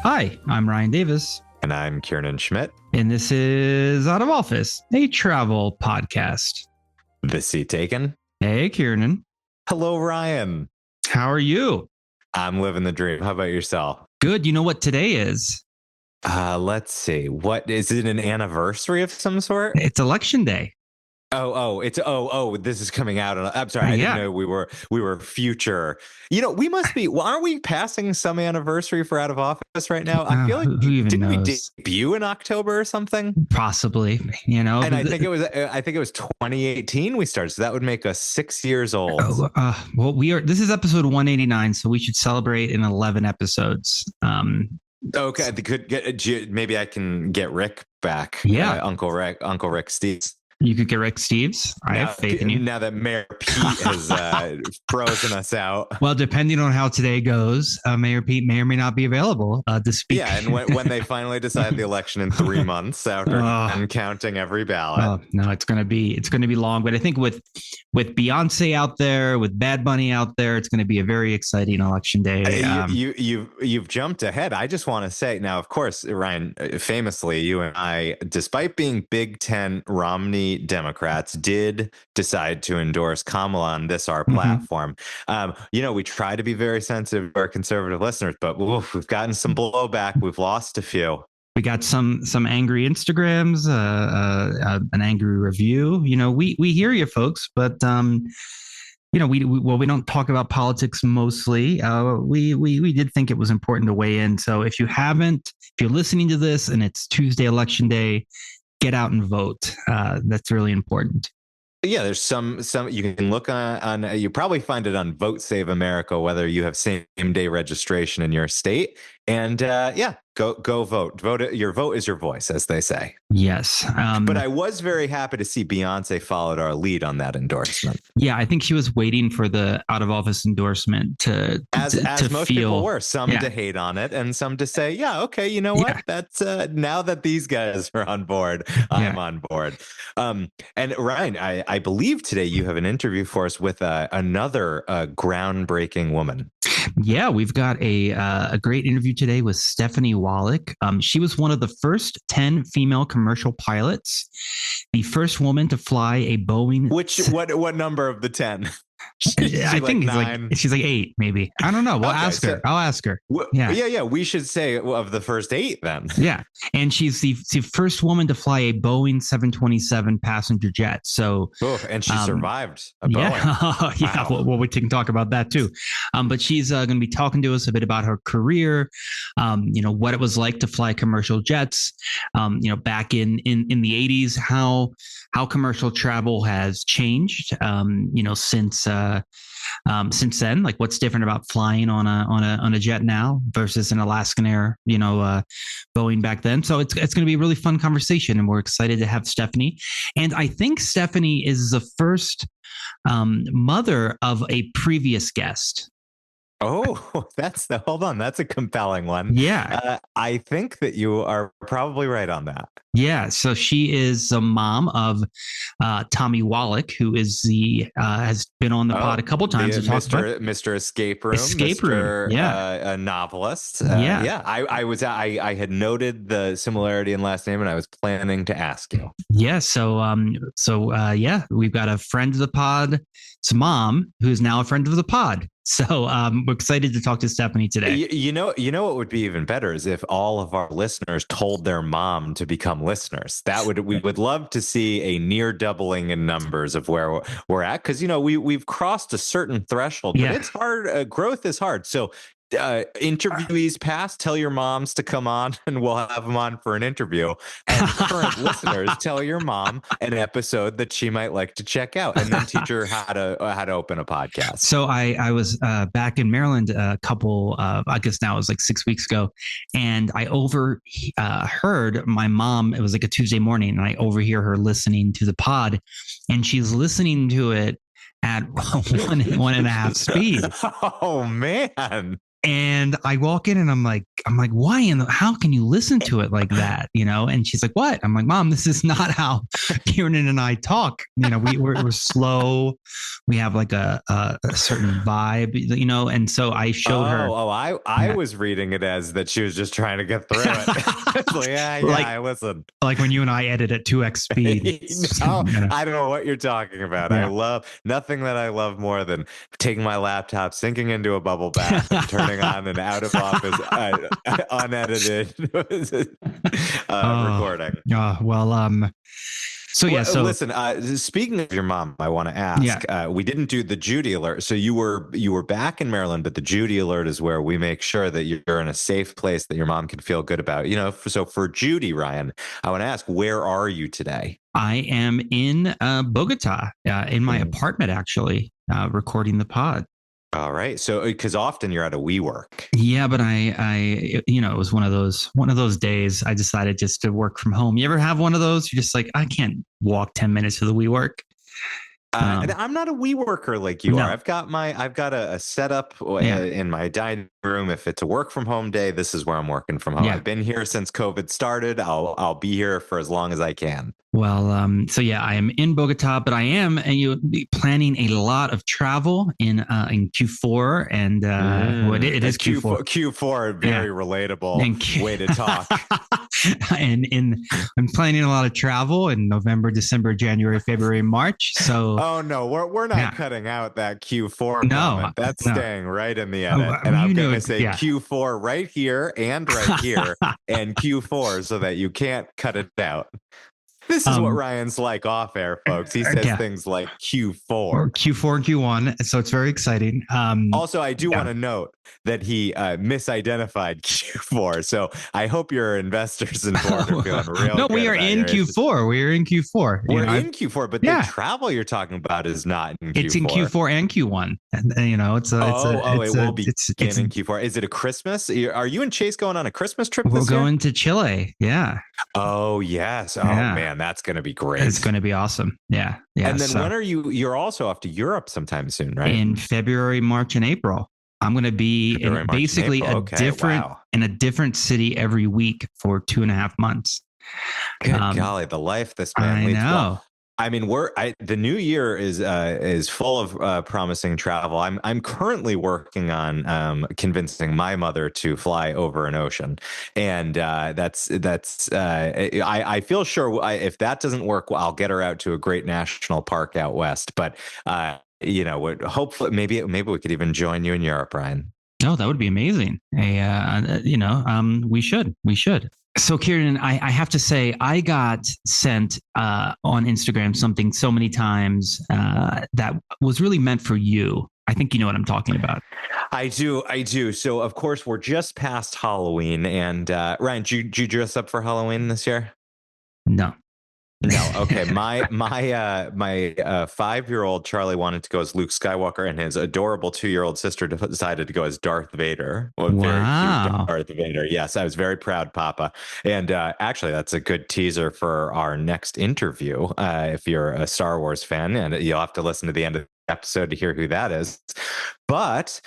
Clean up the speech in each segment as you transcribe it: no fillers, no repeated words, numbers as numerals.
Hi, I'm Ryan Davis. And I'm Kiernan Schmidt. And this is Out of Office, a travel podcast. The seat taken. Hey, Kiernan. Hello, Ryan. How are you? I'm living the dream. How about yourself? Good. You know what today is? Let's see. What is it? An anniversary of some sort? It's election day. This is coming out. I'm sorry. I didn't know we were future. We must be. Well, aren't we passing some anniversary for Out of Office right now? I feel like didn't we debut in October or something? Possibly. And I think it was 2018 we started. So that would make us 6 years old. Well, this is episode 189, so we should celebrate in 11 episodes. Okay, maybe I can get Rick back. Yeah, Uncle Rick Steves. You could get Rick Steves. I have faith in you. Now that Mayor Pete has frozen us out. Well, depending on how today goes, Mayor Pete may or may not be available to speak. Yeah, and when they finally decide the election in 3 months after counting every ballot. No, it's gonna be long. But I think with Beyonce out there, with Bad Bunny out there, it's going to be a very exciting election day. You've jumped ahead. I just want to say now, of course, Ryan, famously, you and I, despite being Big Tent Romney Democrats, did decide to endorse Kamala on our platform. We try to be very sensitive to our conservative listeners, but we've gotten some blowback. We've lost a few. We got some angry Instagrams, an angry review. We hear you folks, but we don't talk about politics mostly. We did think it was important to weigh in. So if you're listening to this and it's Tuesday election day, get out and vote. That's really important. Yeah, there's some you can look on you probably find it on Vote Save America, whether you have same day registration in your state. And go vote. Your vote is your voice, as they say. Yes. But I was very happy to see Beyonce followed our lead on that endorsement. Yeah, I think she was waiting for the out of office endorsement to most people were. Some to hate on it and some to say, yeah, okay, you know what? That's now that these guys are on board, I'm on board. And Ryan, I believe today you have an interview for us with another groundbreaking woman. Yeah, we've got a great interview today with Stephanie Wallach. She was one of the first 10 female commercial pilots, the first woman to fly a Boeing. What number of the 10? I think she's like 8, maybe. I don't know. We'll ask her. I'll ask her. Yeah. We should say of the first 8 then. Yeah, and she's the first woman to fly a Boeing 727 passenger jet. So, and she survived a Boeing. Yeah. Wow. Well, we can talk about that too. But she's going to be talking to us a bit about her career. What it was like to fly commercial jets. Back in the 80s, how commercial travel has changed. Since then, like what's different about flying on a jet now versus an Alaskan Air, Boeing back then. So it's going to be a really fun conversation, and we're excited to have Stephanie. And I think Stephanie is the first mother of a previous guest. Oh, that's a compelling one. Yeah. I think that you are probably right on that. Yeah. So she is the mom of Tommy Wallach, who is has been on the pod a couple times to talk about Mr. Escape Room. Yeah. A novelist. I had noted the similarity in last name, and I was planning to ask you. Yeah. So we've got a friend of the pod's mom who's now a friend of the pod. So we're excited to talk to Stephanie today. You know what would be even better is if all of our listeners told their mom to become listeners. We would love to see a near doubling in numbers of where we're at, because we've crossed a certain threshold. But it's hard. Growth is hard. So interviewees past, tell your moms to come on and we'll have them on for an interview. And current listeners, tell your mom an episode that she might like to check out, and then teach her how to open a podcast. So I was back in Maryland a couple, I guess now it was like 6 weeks ago, and I overheard my mom. It was like a Tuesday morning, and I overhear her listening to the pod, and she's listening to it at 1.5 speed. Oh man. And I walk in and I'm like, why how can you listen to it like that? And she's like, what? I'm like, Mom, this is not how Kieran and I talk. We're slow. We have like a certain vibe, and so I showed her. I was reading it as that she was just trying to get through it. It's like, I listen. Like when you and I edit at 2x speed. No, I don't know what you're talking about. Yeah. I love nothing that I love more than taking my laptop, sinking into a bubble bath, and turning on an out of office unedited recording. So listen. Speaking of your mom, I want to ask. We didn't do the Judy alert, so you were back in Maryland, but the Judy alert is where we make sure that you're in a safe place that your mom can feel good about. So for Judy, Ryan, I want to ask, where are you today? I am in Bogota, in my apartment, actually, recording the pod. All right. So, because often you're at a WeWork. Yeah, but it was one of those days I decided just to work from home. You ever have one of those? You're just like, I can't walk 10 minutes to the WeWork. And I'm not a WeWorker like you are. I've got a setup in my dining room. If it's a work from home day, this is where I'm working from home. I've been here since COVID started. I'll be here for as long as I can. Well, I am in Bogota, but I am planning a lot of travel in Q4, and it is Q4. Q4, very relatable way to talk. And I'm planning a lot of travel in November, December, January, February, March. So, oh no, we're not cutting out that Q4 comment. That's staying right in the edit, and I'm going to say Q4 right here and right here, and Q4 so that you can't cut it out. This is what Ryan's like off air, folks. He says things like Q4. Or Q4 and Q1. So it's very exciting. Also, I do want to note that he misidentified Q4. So I hope your investors and board are feeling real. No, we are in Q4. We are in Q4. We're in Q4, but the travel you're talking about is not in Q4. It's in Q4 and Q1. And it will begin in Q4. Is it a Christmas? Are you and Chase going on a Christmas trip this year? We're going to Chile. Yeah. Oh, yes. Oh, man. That's going to be great. It's going to be awesome. Yeah. And then when are you're also off to Europe sometime soon, right? In February, March, and April. I'm going to be in a different city every week for 2.5 months. Good golly, the life this man leads. I know. Well, I mean, the new year is full of promising travel. I'm currently working on convincing my mother to fly over an ocean, and I feel sure if that doesn't work, I'll get her out to a great national park out west. But hopefully, maybe we could even join you in Europe, Ryan. Oh, that would be amazing. We should. So, Kieran, I have to say, I got sent on Instagram something so many times that was really meant for you. I think you know what I'm talking about. I do. So, of course, we're just past Halloween. And Ryan, did you dress up for Halloween this year? No. No. Okay. My 5-year-old Charlie wanted to go as Luke Skywalker, and his adorable 2-year-old sister decided to go as Darth Vader. Well, wow. Very cute Darth Vader. Yes, I was very proud, Papa. And actually, that's a good teaser for our next interview. If you're a Star Wars fan, and you'll have to listen to the end of the episode to hear who that is. But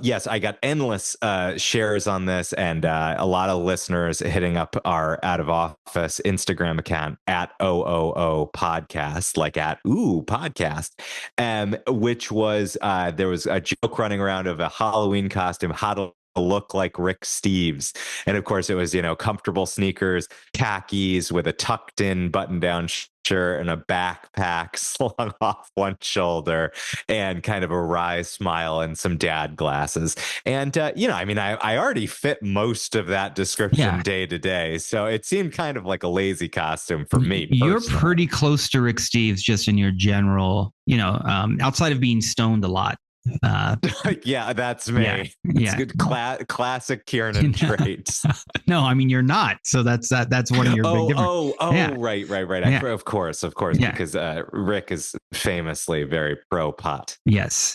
yes, I got endless shares on this, and a lot of listeners hitting up our Out of Office Instagram account at OOO podcast, like at podcast, which was there was a joke running around of a Halloween costume, how to look like Rick Steves. And of course it was, comfortable sneakers, khakis with a tucked in button down shirt and a backpack slung off one shoulder and kind of a wry smile and some dad glasses. And, I already fit most of that description day to day. So it seemed kind of like a lazy costume for me. You're pretty close to Rick Steves just in your general, outside of being stoned a lot. Yeah, that's me. It's good classic Kieran traits. No, I mean you're not. So that's one of your big differences. Right. Of course, because Rick is famously very pro pot. Yes.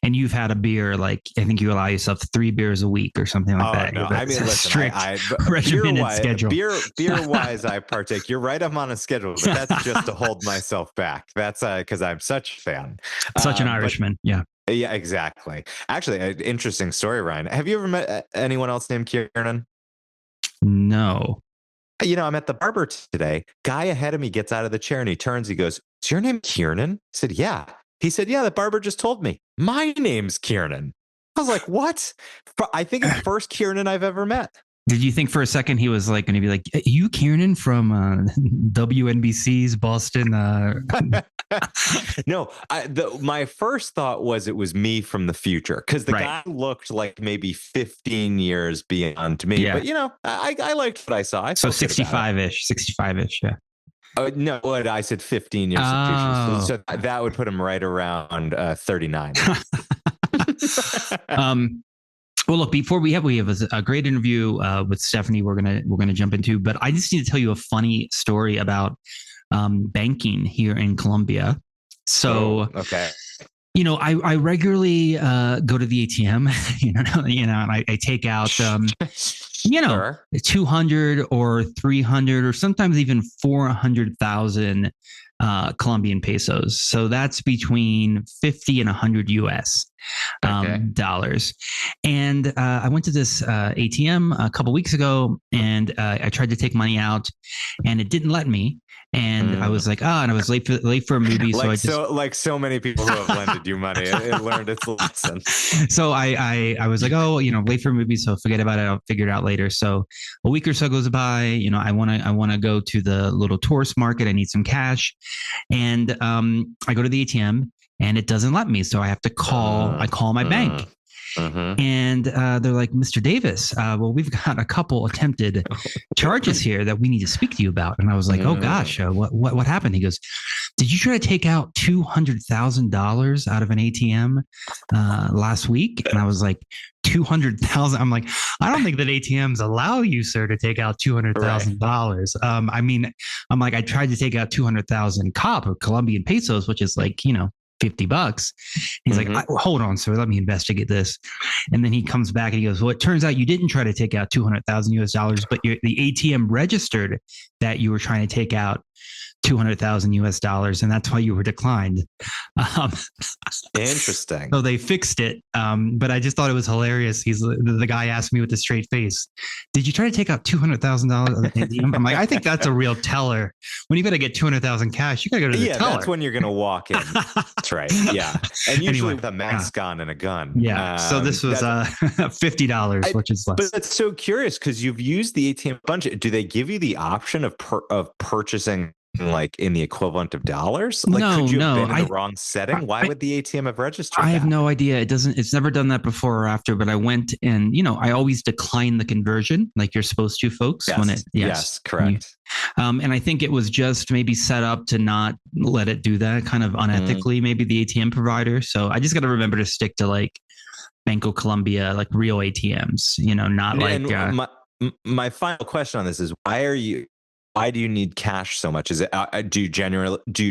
And you've had a beer, like I think you allow yourself 3 beers a week or something like that. No, I mean, listen, strict regimented schedule. Beer wise, I partake. You're right, I'm on a schedule, but that's just to hold myself back. That's because I'm such a fan. Such an Irishman. Yeah. Yeah, exactly. Actually, an interesting story, Ryan. Have you ever met anyone else named Kieran? No. I'm at the barber today. Guy ahead of me gets out of the chair and he turns. He goes, "Is your name Kieran?" I said, "Yeah." He said, "Yeah, the barber just told me. My name's Kieran." I was like, "What?" I think it's first Kieran I've ever met. Did you think for a second he was like going to be like, "You, Kieran from WNBC's Boston"? No, my first thought was it was me from the future because the Right. guy looked like maybe 15 years beyond me. Yeah. But I liked what I saw. So 65-ish, 65-ish. Yeah. No, what I said 15 years in the future. So that would put him right around 39. Well, look, before we have a great interview with Stephanie, we're gonna jump into, but I just need to tell you a funny story about banking here in Colombia. So, okay. I regularly go to the ATM, and I take out, Sure. 200 or 300 or sometimes even 400,000 Colombian pesos. So that's between 50 and 100 US dollars. And I went to this ATM a couple weeks ago, and I tried to take money out, and it didn't let me. And I was like, and I was late for a movie. So many people who have lended you money, it learned its lesson. So I was like, late for a movie, so forget about it. I'll figure it out later. So a week or so goes by. I want to go to the little tourist market. I need some cash, and I go to the ATM, and it doesn't let me. So I have to call. I call my bank. And they're like, "Mr. Davis, well, we've got a couple attempted charges here that we need to speak to you about." And I was like, "Oh gosh, what happened?" He goes, "Did you try to take out $200,000 out of an ATM last week?" And I was like, 200,000. I'm like, I don't think that ATMs allow you, sir, to take out $200,000. I mean, I'm like, I tried to take out 200,000 COP or Colombian pesos, which is like, $50. He's like, "Hold on, sir. Let me investigate this." And then he comes back and he goes, "Well, it turns out you didn't try to take out 200,000 US dollars, but the ATM registered that you were trying to take out 200,000 US dollars, and that's why you were declined." Interesting. So they fixed it. But I just thought it was hilarious. The guy asked me with a straight face, "Did you try to take out $200,000?" I'm like, I think that's a real teller. When you got to get 200,000 cash, you got to go to the teller. That's when you're going to walk in. That's right. Yeah. And usually with a mask on and a gun. Yeah. So this was $50, which is less. But that's so curious because you've used the ATM bunch. Do they give you the option of purchasing like in the equivalent of dollars? Like, could you have been in the wrong setting? Why would the ATM have registered I have no idea. It's never done that before or after, but I went and, I always decline the conversion like you're supposed to, folks. Yes, yes, correct. And I think it was just maybe set up to not let it do that kind of unethically, maybe the ATM provider. So I just got to remember to stick to like Banco Colombia, like real ATMs, not like. My final question on this is why do you need cash so much? Is it do you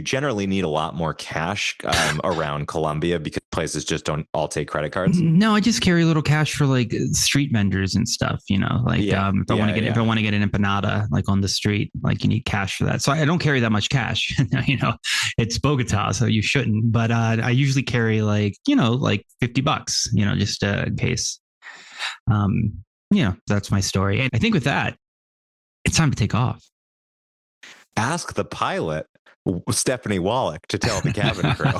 generally need a lot more cash around Colombia because places just don't all take credit cards? No, I just carry a little cash for like street vendors and stuff. If I want to get an empanada like on the street, like you need cash for that. So I don't carry that much cash. It's Bogota, so you shouldn't. But I usually carry like $50, just in case. That's my story. And I think with that, it's time to take off. Ask the pilot, Stephanie Wallach, to tell the cabin crew.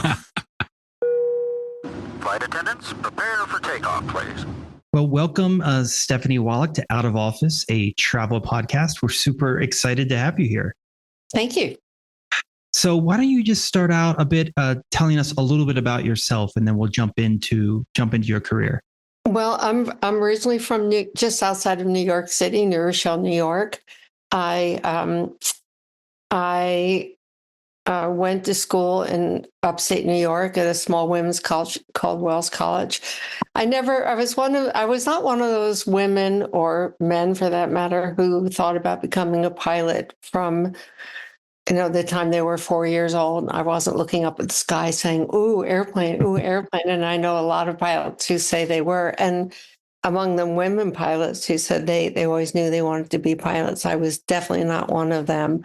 Flight attendants, prepare for takeoff, please. Well, welcome, Stephanie Wallach, to Out of Office, a travel podcast. We're super excited to have you here. Thank you. So why don't you just start out a bit telling us a little bit about yourself, and then we'll jump into your career. Well, I'm originally from just outside of New York City, New Rochelle, New York. I went to school in upstate New York at a small women's college called Wells College. I was not one of those women or men for that matter who thought about becoming a pilot from, the time they were 4 years old. I wasn't looking up at the sky saying, ooh, airplane. And I know a lot of pilots who say they were. And among them, women pilots who said they always knew they wanted to be pilots. I was definitely not one of them.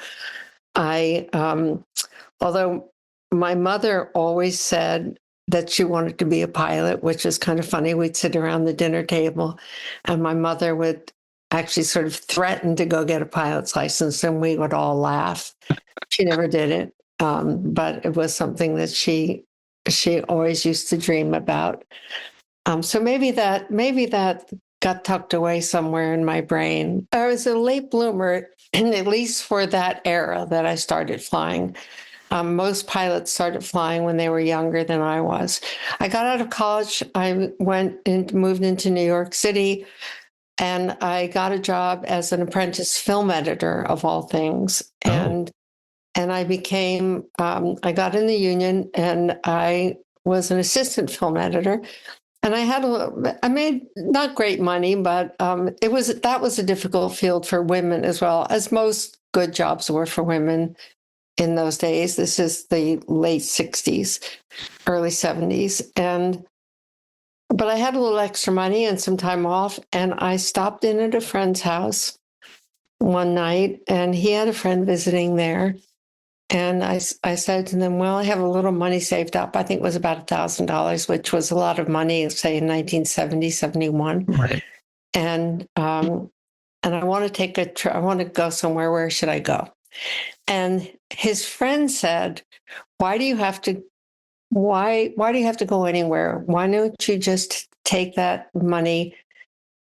Although my mother always said that she wanted to be a pilot, which is kind of funny. We'd sit around the dinner table, and my mother would actually sort of threaten to go get a pilot's license, and we would all laugh. She never did it, but it was something that she always used to dream about. So maybe that got tucked away somewhere in my brain. I was a late bloomer, and at least for that era that I started flying. Most pilots started flying when they were younger than I was. I got out of college. I moved into New York City, and I got a job as an apprentice film editor, of all things. Oh. And I became, I got in the union, and I was an assistant film editor. And I made not great money, but that was a difficult field for women as well, as most good jobs were for women in those days. This is the late 60s, early 70s. But I had a little extra money and some time off, and I stopped in at a friend's house one night, and he had a friend visiting there. And I said to them, well, I have a little money saved up. I think it was about $1,000, which was a lot of money, say in 1970, 71. Right. And I want to take a trip. I want to go somewhere. Where should I go? And his friend said, why do you have to go anywhere? Why don't you just take that money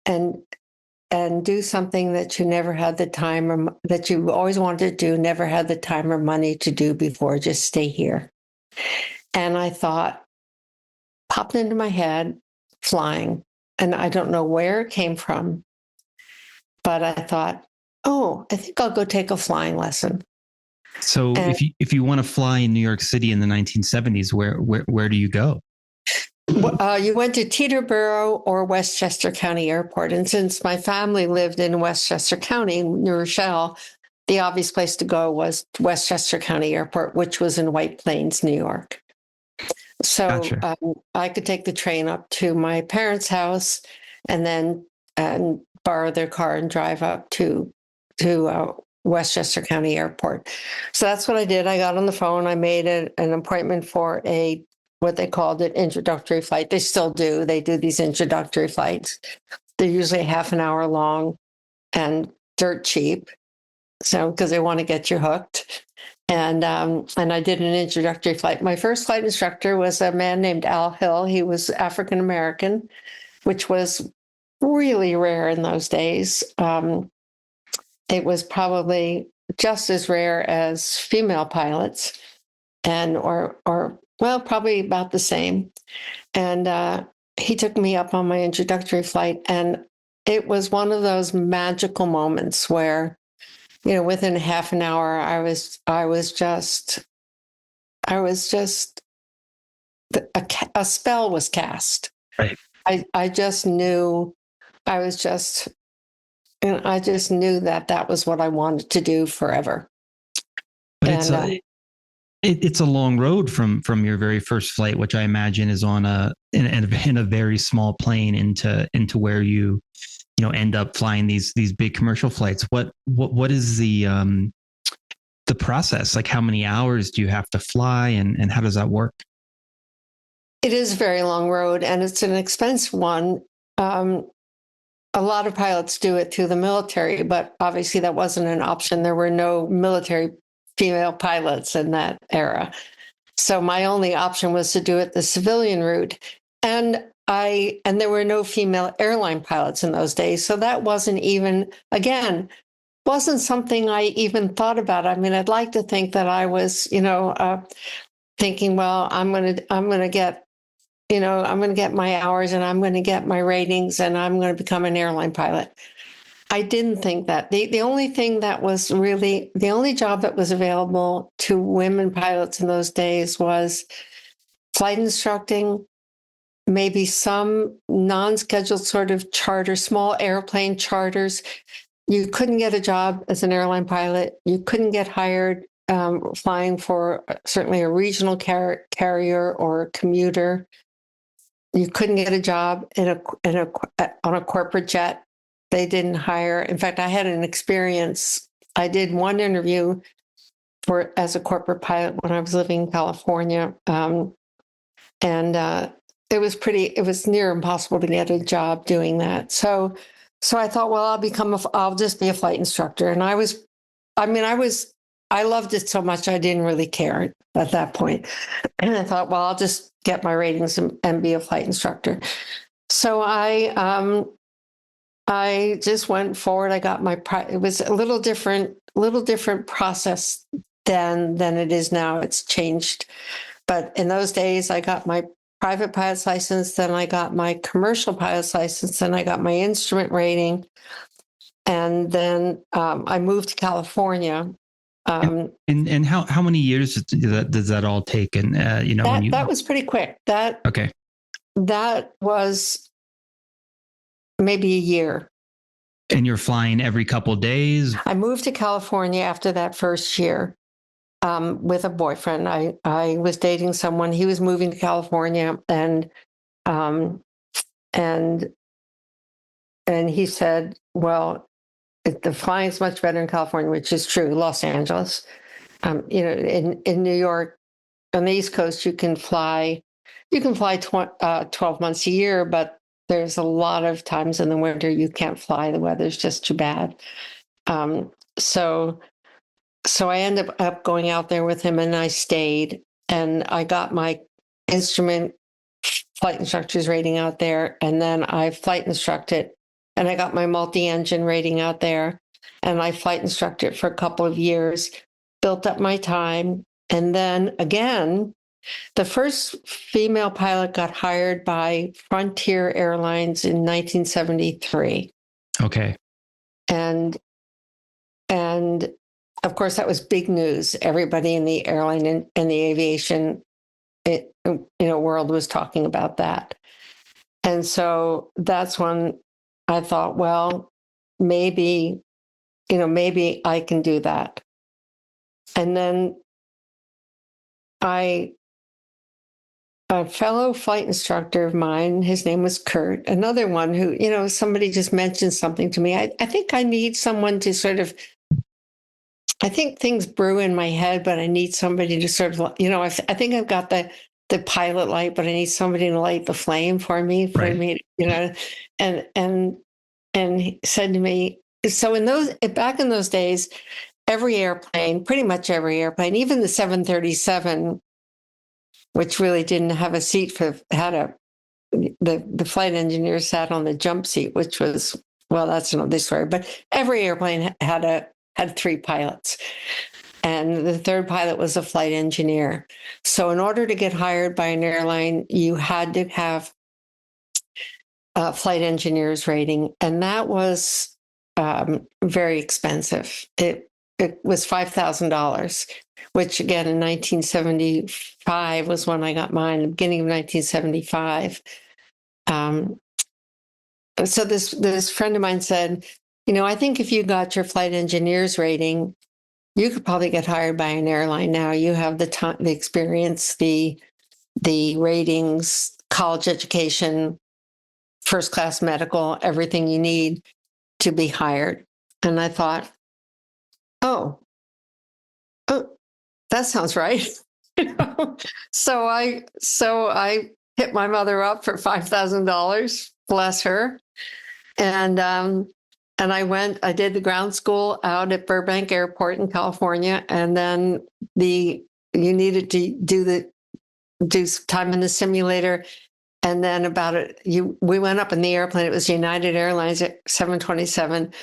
and do something that you never had the time, or that you always wanted to do, never had the time or money to do before? Just stay here. And I thought, popped into my head, flying. And I don't know where it came from, but I thought, oh, I think I'll go take a flying lesson. So if you want to fly in New York City in the 1970s, where do you go? You went to Teterboro or Westchester County Airport. And since my family lived in Westchester County, New Rochelle, the obvious place to go was Westchester County Airport, which was in White Plains, New York. So Gotcha. I could take the train up to my parents' house and then borrow their car and drive up to Westchester County Airport. So that's what I did. I got on the phone. I made an appointment for what they called an introductory flight. They still do. They do these introductory flights. They're usually half an hour long and dirt cheap. So because they want to get you hooked. And I did an introductory flight. My first flight instructor was a man named Al Hill. He was African American, which was really rare in those days. It was probably just as rare as female pilots, probably about the same. And he took me up on my introductory flight, and it was one of those magical moments where, within half an hour, I was just a spell was cast. Right. I just knew I just knew that was what I wanted to do forever. But it's a long road from your very first flight, which I imagine is on in a very small plane into where you end up flying these big commercial flights. What is the process? Like, how many hours do you have to fly, and how does that work? It is a very long road, and it's an expensive one. A lot of pilots do it through the military, but obviously that wasn't an option. There were no military female pilots in that era. So my only option was to do it the civilian route. And there were no female airline pilots in those days. So that wasn't something I even thought about. I mean, I'd like to think that I was, thinking, well, I'm going to get my hours, and I'm going to get my ratings, and I'm going to become an airline pilot. I didn't think that. The only thing that was really, the only job that was available to women pilots in those days was flight instructing, maybe some non-scheduled sort of charter, small airplane charters. You couldn't get a job as an airline pilot. You couldn't get hired flying for certainly a regional carrier or a commuter. You couldn't get a job on a corporate jet. They didn't hire. In fact, I had an experience. I did one interview as a corporate pilot when I was living in California. and it was near impossible to get a job doing that. So I thought, well, I'll just be a flight instructor. And I loved it so much I didn't really care at that point. And I thought, well, I'll just get my ratings and be a flight instructor. So I just went forward. I got it was a little different process than it is now. It's changed. But in those days, I got my private pilot's license, then I got my commercial pilot's license, then I got my instrument rating. And then I moved to California. And how many years does that all take? And that was pretty quick. Okay. That was maybe a year. And you're flying every couple of days? I moved to California after that first year with a boyfriend. I was dating someone. He was moving to California, and he said, "Well, the flying's much better in California," which is true. Los Angeles, in New York, on the East Coast, you can fly 12 months a year, but there's a lot of times in the winter you can't fly. The weather's just too bad. So I ended up going out there with him, and I stayed, and I got my instrument flight instructor's rating out there, and then I flight instructed, and I got my multi-engine rating out there, and I flight instructed for a couple of years, built up my time, and then again, the first female pilot got hired by Frontier Airlines in 1973. Okay. And of course, that was big news. Everybody in the airline and the aviation world was talking about that. And so that's when I thought, well, maybe I can do that. And then a fellow flight instructor of mine, his name was Kurt, another one who, somebody just mentioned something to me. I think I need someone to I think things brew in my head, but I need somebody to I think I've got the pilot light, but I need somebody to light the flame for me, and he said to me, so back in those days, pretty much every airplane, even the 737, which really didn't have a seat the flight engineer sat on the jump seat, which was, well, that's another story, but every airplane had 3 pilots. And the third pilot was a flight engineer. So in order to get hired by an airline, you had to have a flight engineer's rating. And that was very expensive. It was $5,000, which again, in 1975 was when I got mine, the beginning of 1975. So this friend of mine said, I think if you got your flight engineer's rating, you could probably get hired by an airline now. You have the time, the experience, the ratings, college education, first class medical, everything you need to be hired. And I thought, oh, that sounds right. So I hit my mother up for $5,000, bless her, and I did the ground school out at Burbank Airport in California, and then you needed to do some time in the simulator, and then we went up in the airplane. It was United Airlines at 727,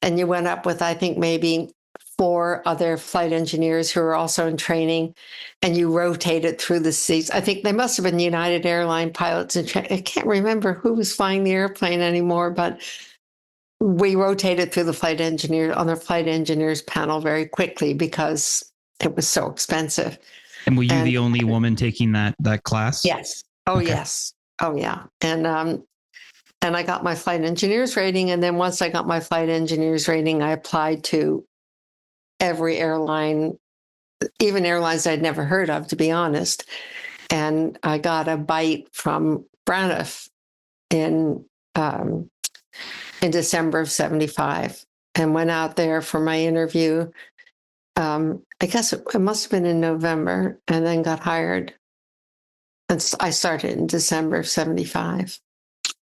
and you went up with, I think, maybe 4 other flight engineers who were also in training, and you rotated through the seats. I think they must have been United Airline pilots. I can't remember who was flying the airplane anymore, but we rotated through the flight engineers panel very quickly because it was so expensive. And were you the only woman taking that class? Yes. Oh, okay. Yes. Oh, yeah. And I got my flight engineer's rating. And then once I got my flight engineer's rating, I applied to every airline, even airlines I'd never heard of, to be honest. And I got a bite from Braniff in December of 75, and went out there for my interview. I guess it must have been in November, and then got hired I started in December of 75.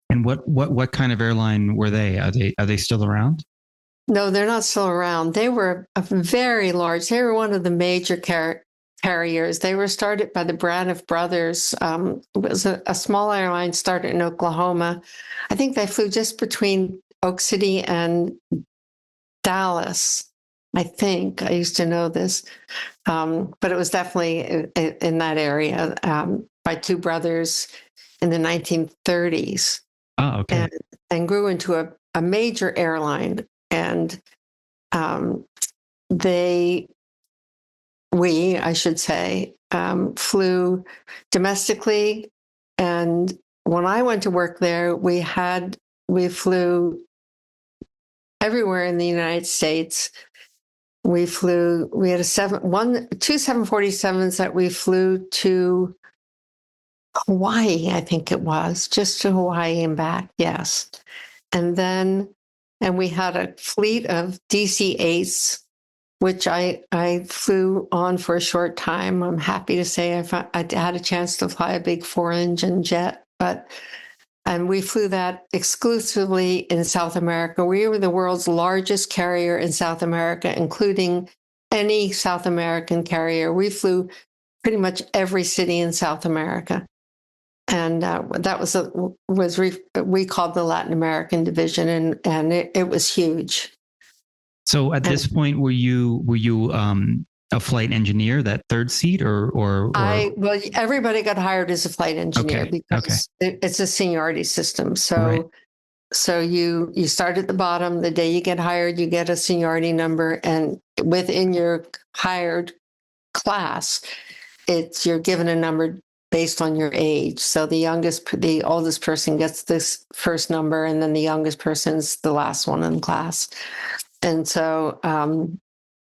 And what kind of airline were they? Are they still around? No, they're not still around. They were they were one of the major carriers. They were started by the Braniff brothers. It was a small airline started in Oklahoma. I think they flew just between Oak City and Dallas. I think I used to know this, but it was definitely in that area by two brothers in the 1930s. Oh, okay. And grew into a major airline. And I should say, flew domestically. And when I went to work there, we flew everywhere in the United States. We had two 747s that we flew to Hawaii, I think it was, just to Hawaii and back. Yes. And we had a fleet of DC-8s, which I flew on for a short time. I'm happy to say I had a chance to fly a big 4-engine jet, and we flew that exclusively in South America. We were the world's largest carrier in South America, including any South American carrier. We flew pretty much every city in South America. And that we called the Latin American division, and it was huge. So at this point, were you a flight engineer, that third seat, or well, everybody got hired as a flight engineer because it's a seniority system. So right. So you start at the bottom. The day you get hired, you get a seniority number, and within your hired class, you're given a number based on your age. So the oldest person gets this first number, and then the youngest person's the last one in class. And so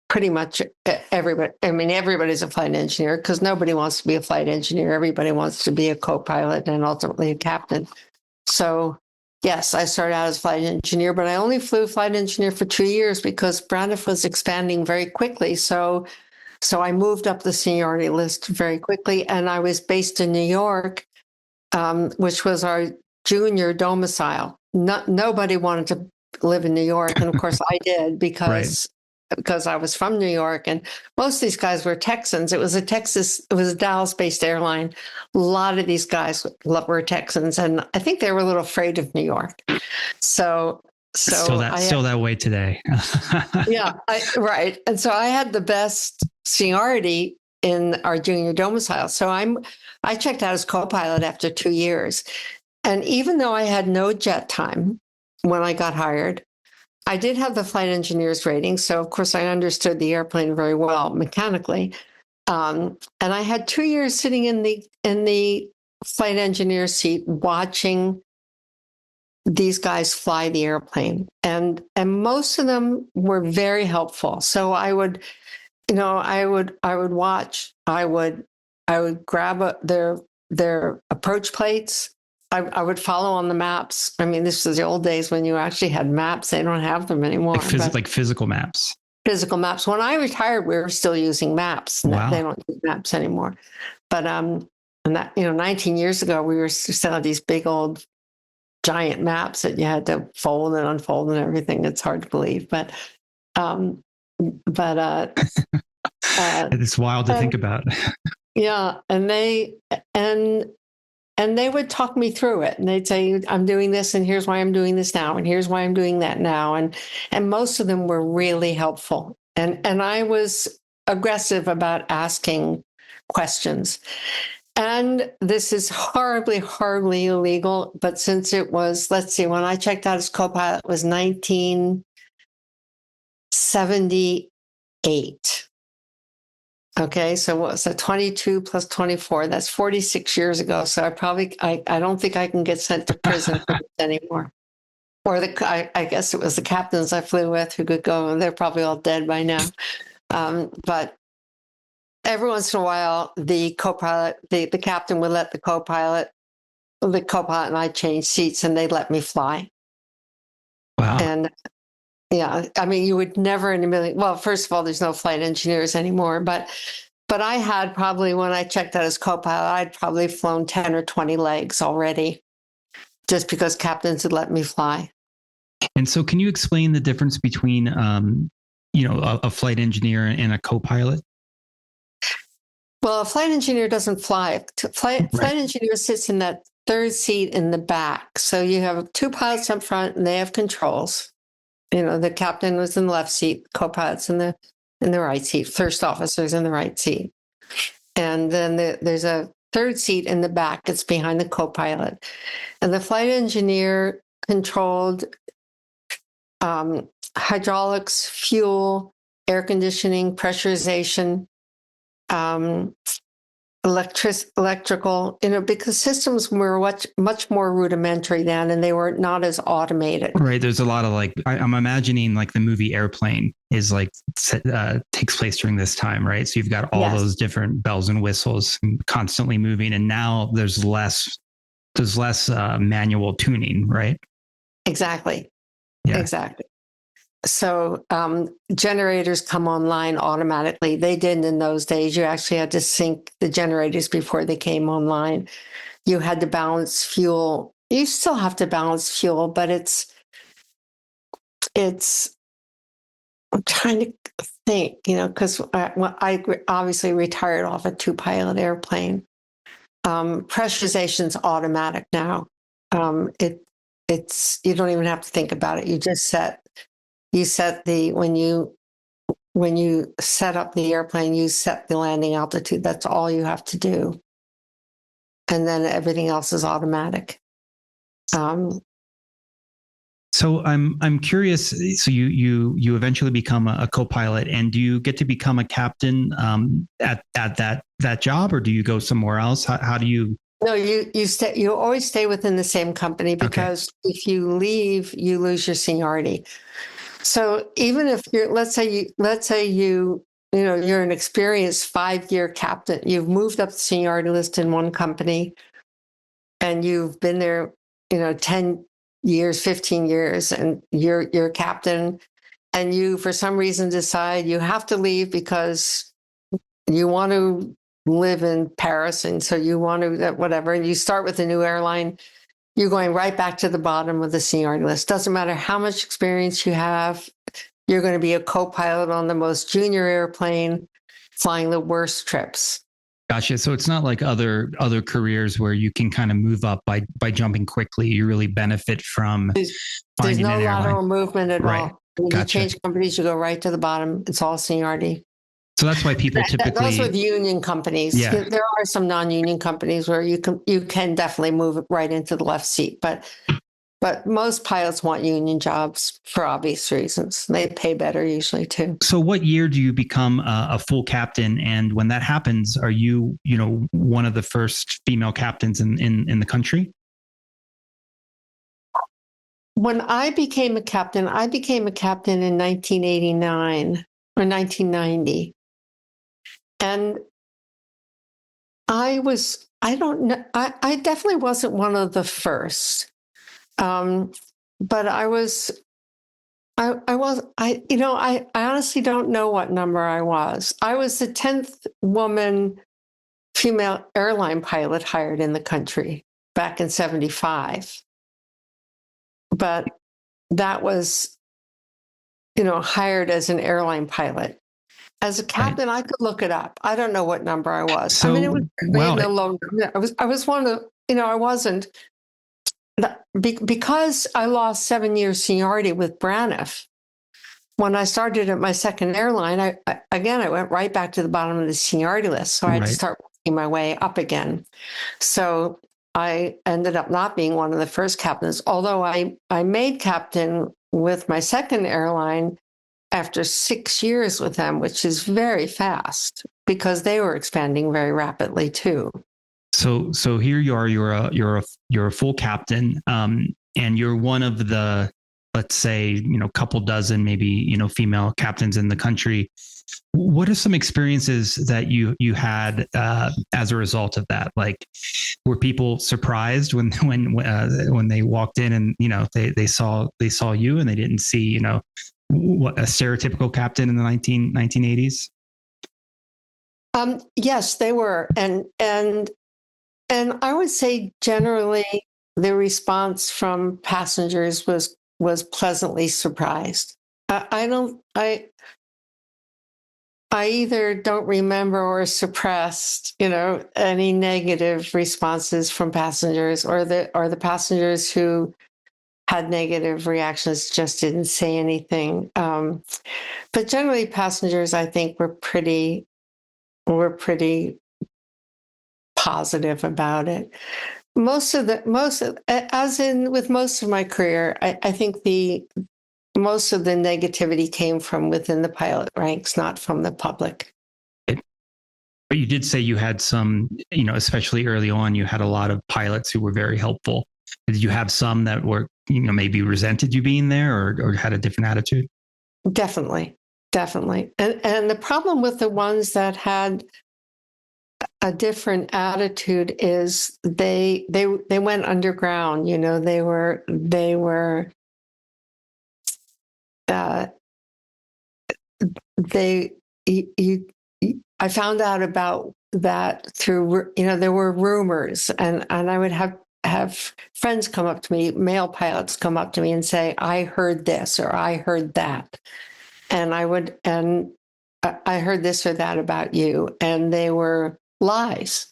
pretty much everybody's a flight engineer because nobody wants to be a flight engineer. Everybody wants to be a co-pilot and ultimately a captain. So yes, I started out as flight engineer, but I only flew flight engineer for 2 years because Braniff was expanding very quickly. So I moved up the seniority list very quickly, and I was based in New York, which was our junior domicile. Nobody wanted to live in New York, and of course I did because I was from New York, and most of these guys were Texans. It was a Dallas-based airline. A lot of these guys were Texans, and I think they were a little afraid of New York. So still that way today. Yeah, right. And so I had the best seniority in our junior domicile. So I checked out as co-pilot after 2 years. And even though I had no jet time when I got hired, I did have the flight engineer's rating. So of course I understood the airplane very well mechanically. And I had 2 years sitting in the flight engineer seat watching these guys fly the airplane. And most of them were very helpful. So I would watch, I would grab their approach plates. I would follow on the maps. I mean, this was the old days when you actually had maps. They don't have them anymore. Like physical maps. Physical maps. When I retired, we were still using maps. Wow. They don't use maps anymore. But and that 19 years ago, we were selling these big old giant maps that you had to fold and unfold and everything. It's hard to believe, but it's wild to think about. Yeah, and they would talk me through it, and they'd say, "I'm doing this, and here's why I'm doing this now, and here's why I'm doing that now," and most of them were really helpful, and I was aggressive about asking questions. And this is horribly, horribly illegal. But since it was, let's see, when I checked out as co-pilot, it was 1978. Okay, so what was that? 22 plus 24? That's 46 years ago. So I don't think I can get sent to prison for this anymore. Or I guess it was the captains I flew with who could go, and they're probably all dead by now. But every once in a while, the co-pilot, the captain would let the co-pilot and I change seats, and they'd let me fly. Wow. And yeah, I mean, you would never in a million. Well, first of all, there's no flight engineers anymore, but But I had probably, when I checked out as co-pilot, I'd probably flown 10 or 20 legs already, just because captains had let me fly. And so, can you explain the difference between, a flight engineer and a co-pilot? Well, a flight engineer doesn't fly. Flight engineer sits in that third seat in the back. So you have two pilots up front, and they have controls. The captain was in the left seat, co-pilots in the right seat, first officers in the right seat, and then there's a third seat in the back. It's behind the co-pilot, and the flight engineer controlled hydraulics, fuel, air conditioning, pressurization, electrical, because systems were much more rudimentary then, and they were not as automated. Right. There's a lot of I'm imagining like the movie Airplane is takes place during this time, right? So you've got all those different bells and whistles constantly moving, and now there's less manual tuning, right? Exactly. Yeah. Exactly. So generators come online automatically. They didn't in those days. You actually had to sync the generators before they came online. You had to balance fuel. You still have to balance fuel, but it's. I'm trying to think, because I obviously retired off a two-pilot airplane. Pressurization's automatic now. It's you don't even have to think about it. You just set when you set up the airplane, you set the landing altitude. That's all you have to do, and then everything else is automatic. So I'm curious. So you eventually become a co-pilot, and do you get to become a captain at that job, or do you go somewhere else? How do you? No, you stay. You always stay within the same company, because if you leave, you lose your seniority. So even if let's say you're an experienced 5-year captain, you've moved up the seniority list in one company, and you've been there, 10 years, 15 years, and you're captain, and you, for some reason, decide you have to leave because you want to live in Paris, and so you want to whatever, and you start with a new airline, you're going right back to the bottom of the seniority list. Doesn't matter how much experience you have, you're going to be a co-pilot on the most junior airplane, flying the worst trips. Gotcha. So it's not like other careers where you can kind of move up by jumping quickly. You really benefit from there's no an lateral airline. movement at Right. all. When you change companies, you go right to the bottom. It's all seniority. So that's why people typically. Those with union companies. Yeah. There are some non-union companies where you can definitely move right into the left seat, but most pilots want union jobs for obvious reasons. They pay better usually too. So what year do you become a full captain? And when that happens, are you one of the first female captains in the country? When I became a captain in 1989 or 1990. And I don't know, I definitely wasn't one of the first. But I honestly don't know what number I was. I was the 10th woman female airline pilot hired in the country back in 1975. But that was, hired as an airline pilot. As a captain, right. I could look it up. I don't know what number I was. So, it was no longer. I was one of I wasn't. Because I lost 7 years seniority with Braniff. When I started at my second airline, I went right back to the bottom of the seniority list. So I had to start working my way up again. So I ended up not being one of the first captains, although I made captain with my second airline after 6 years with them, which is very fast because they were expanding very rapidly too. So here you are. You're a full captain, and you're one of the, let's say, couple dozen, maybe female captains in the country. What are some experiences that you had as a result of that? Like, were people surprised when they walked in and they saw you and they didn't see what a stereotypical captain in the 1980s? Yes, they were, and I would say generally the response from passengers was pleasantly surprised. I don't I either don't remember or suppressed, any negative responses from passengers, or the passengers who had negative reactions just didn't say anything. But generally, passengers, I think, were pretty positive about it. As in with most of my career, I think most of the negativity came from within the pilot ranks, not from the public. But you did say you had some, especially early on, you had a lot of pilots who were very helpful. Did you have some that were, maybe resented you being there, or had a different attitude? Definitely, definitely. And the problem with the ones that had a different attitude is they went underground. Uh, they you, I found out about that through, there were rumors, and I would have friends come up to me, male pilots come up to me and say, I heard this or I heard that. And I heard this or that about you. And they were lies.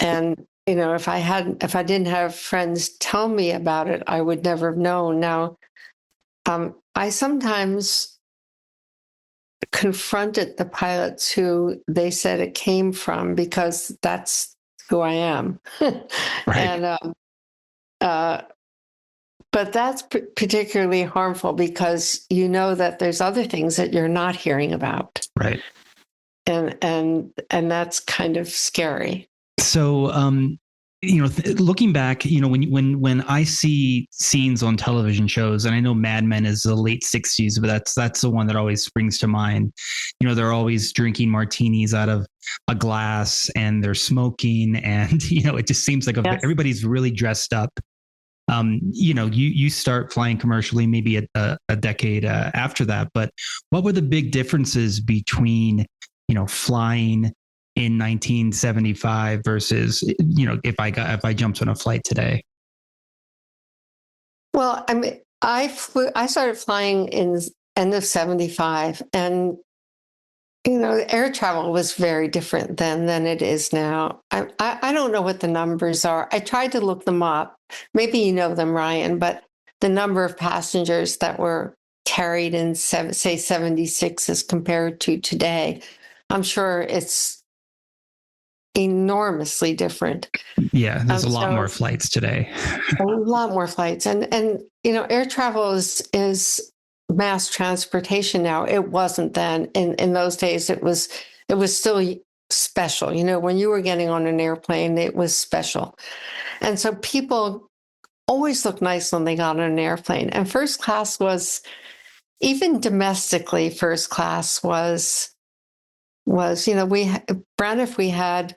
And, if I didn't have friends tell me about it, I would never have known. Now, I sometimes confronted the pilots who they said it came from, because that's who I am. Right. And but that's particularly harmful, because that there's other things that you're not hearing about, Right. and that's kind of scary. So, looking back, when I see scenes on television shows, and I know Mad Men is the late '60s, but that's the one that always springs to mind. They're always drinking martinis out of a glass, and they're smoking, and it just seems like Yes. everybody's really dressed up. You start flying commercially maybe a decade after that, but what were the big differences between flying in 1975 versus if I jumped on a flight today? Well, I mean, I started flying in end of '75, and air travel was very different then than it is now. I don't know what the numbers are. I tried to look them up. Maybe you know them, Ryan, but the number of passengers that were carried in, say, '76 as compared to today, I'm sure it's enormously different. Yeah, there's a lot more flights today. A lot more flights. And air travel is mass transportation now. It wasn't then. In those days, it was still special. When you were getting on an airplane, it was special. And so people always looked nice when they got on an airplane. And first class was, even domestically, first class was, Braniff, we had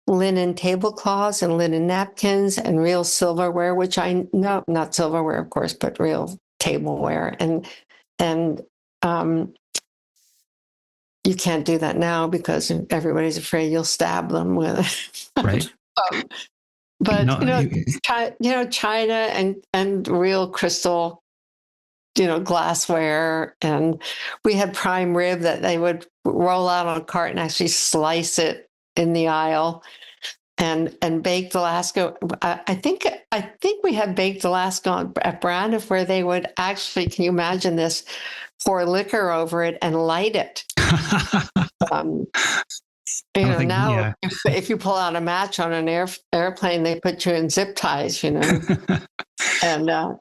linen tablecloths and linen napkins and real silverware, which not silverware, of course, but real tableware. And you can't do that now because everybody's afraid you'll stab them with it. Right. But china and real crystal, glassware, and we had prime rib that they would roll out on a cart and actually slice it in the aisle, and baked Alaska. I think we had baked Alaska at Braniff, where they would actually, can you imagine this, pour liquor over it and light it. Now, if you pull out a match on an airplane, they put you in zip ties, and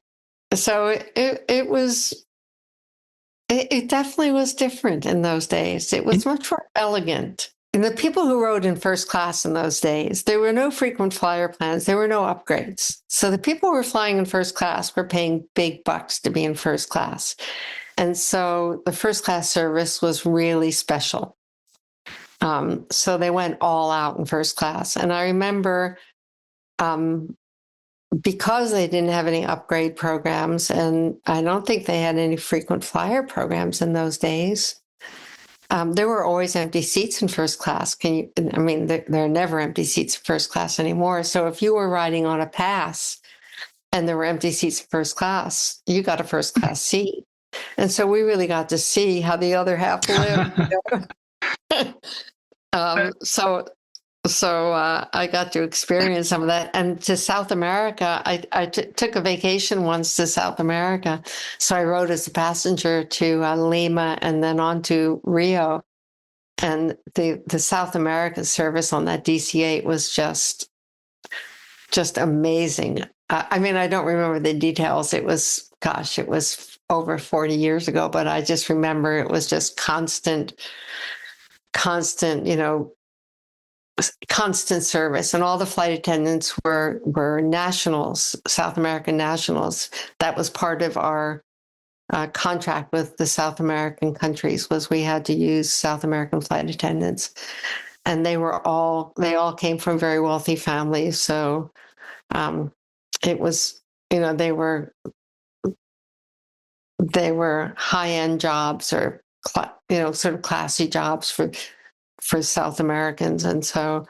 so it definitely was different in those days. It was much more elegant. And the people who rode in first class in those days, there were no frequent flyer plans. There were no upgrades. So the people who were flying in first class were paying big bucks to be in first class. And so the first class service was really special. So they went all out in first class. And I remember, because they didn't have any upgrade programs, and I don't think they had any frequent flyer programs in those days, There were always empty seats in first class. I mean, there are never empty seats in first class anymore. So if you were riding on a pass and there were empty seats in first class, you got a first class seat. And so we really got to see how the other half lived. So I got to experience some of that. And to South America, I took a vacation once to South America. So I rode as a passenger to Lima and then on to Rio. And the South America service on that DC-8 was just amazing. I mean, I don't remember the details. It was over 40 years ago, but I just remember it was just constant, constant service, and all the flight attendants were nationals, South American nationals. That was part of our contract with the South American countries, was we had to use South American flight attendants, and they all came from very wealthy families. So it was, they were high-end jobs, or sort of classy jobs for South Americans. And so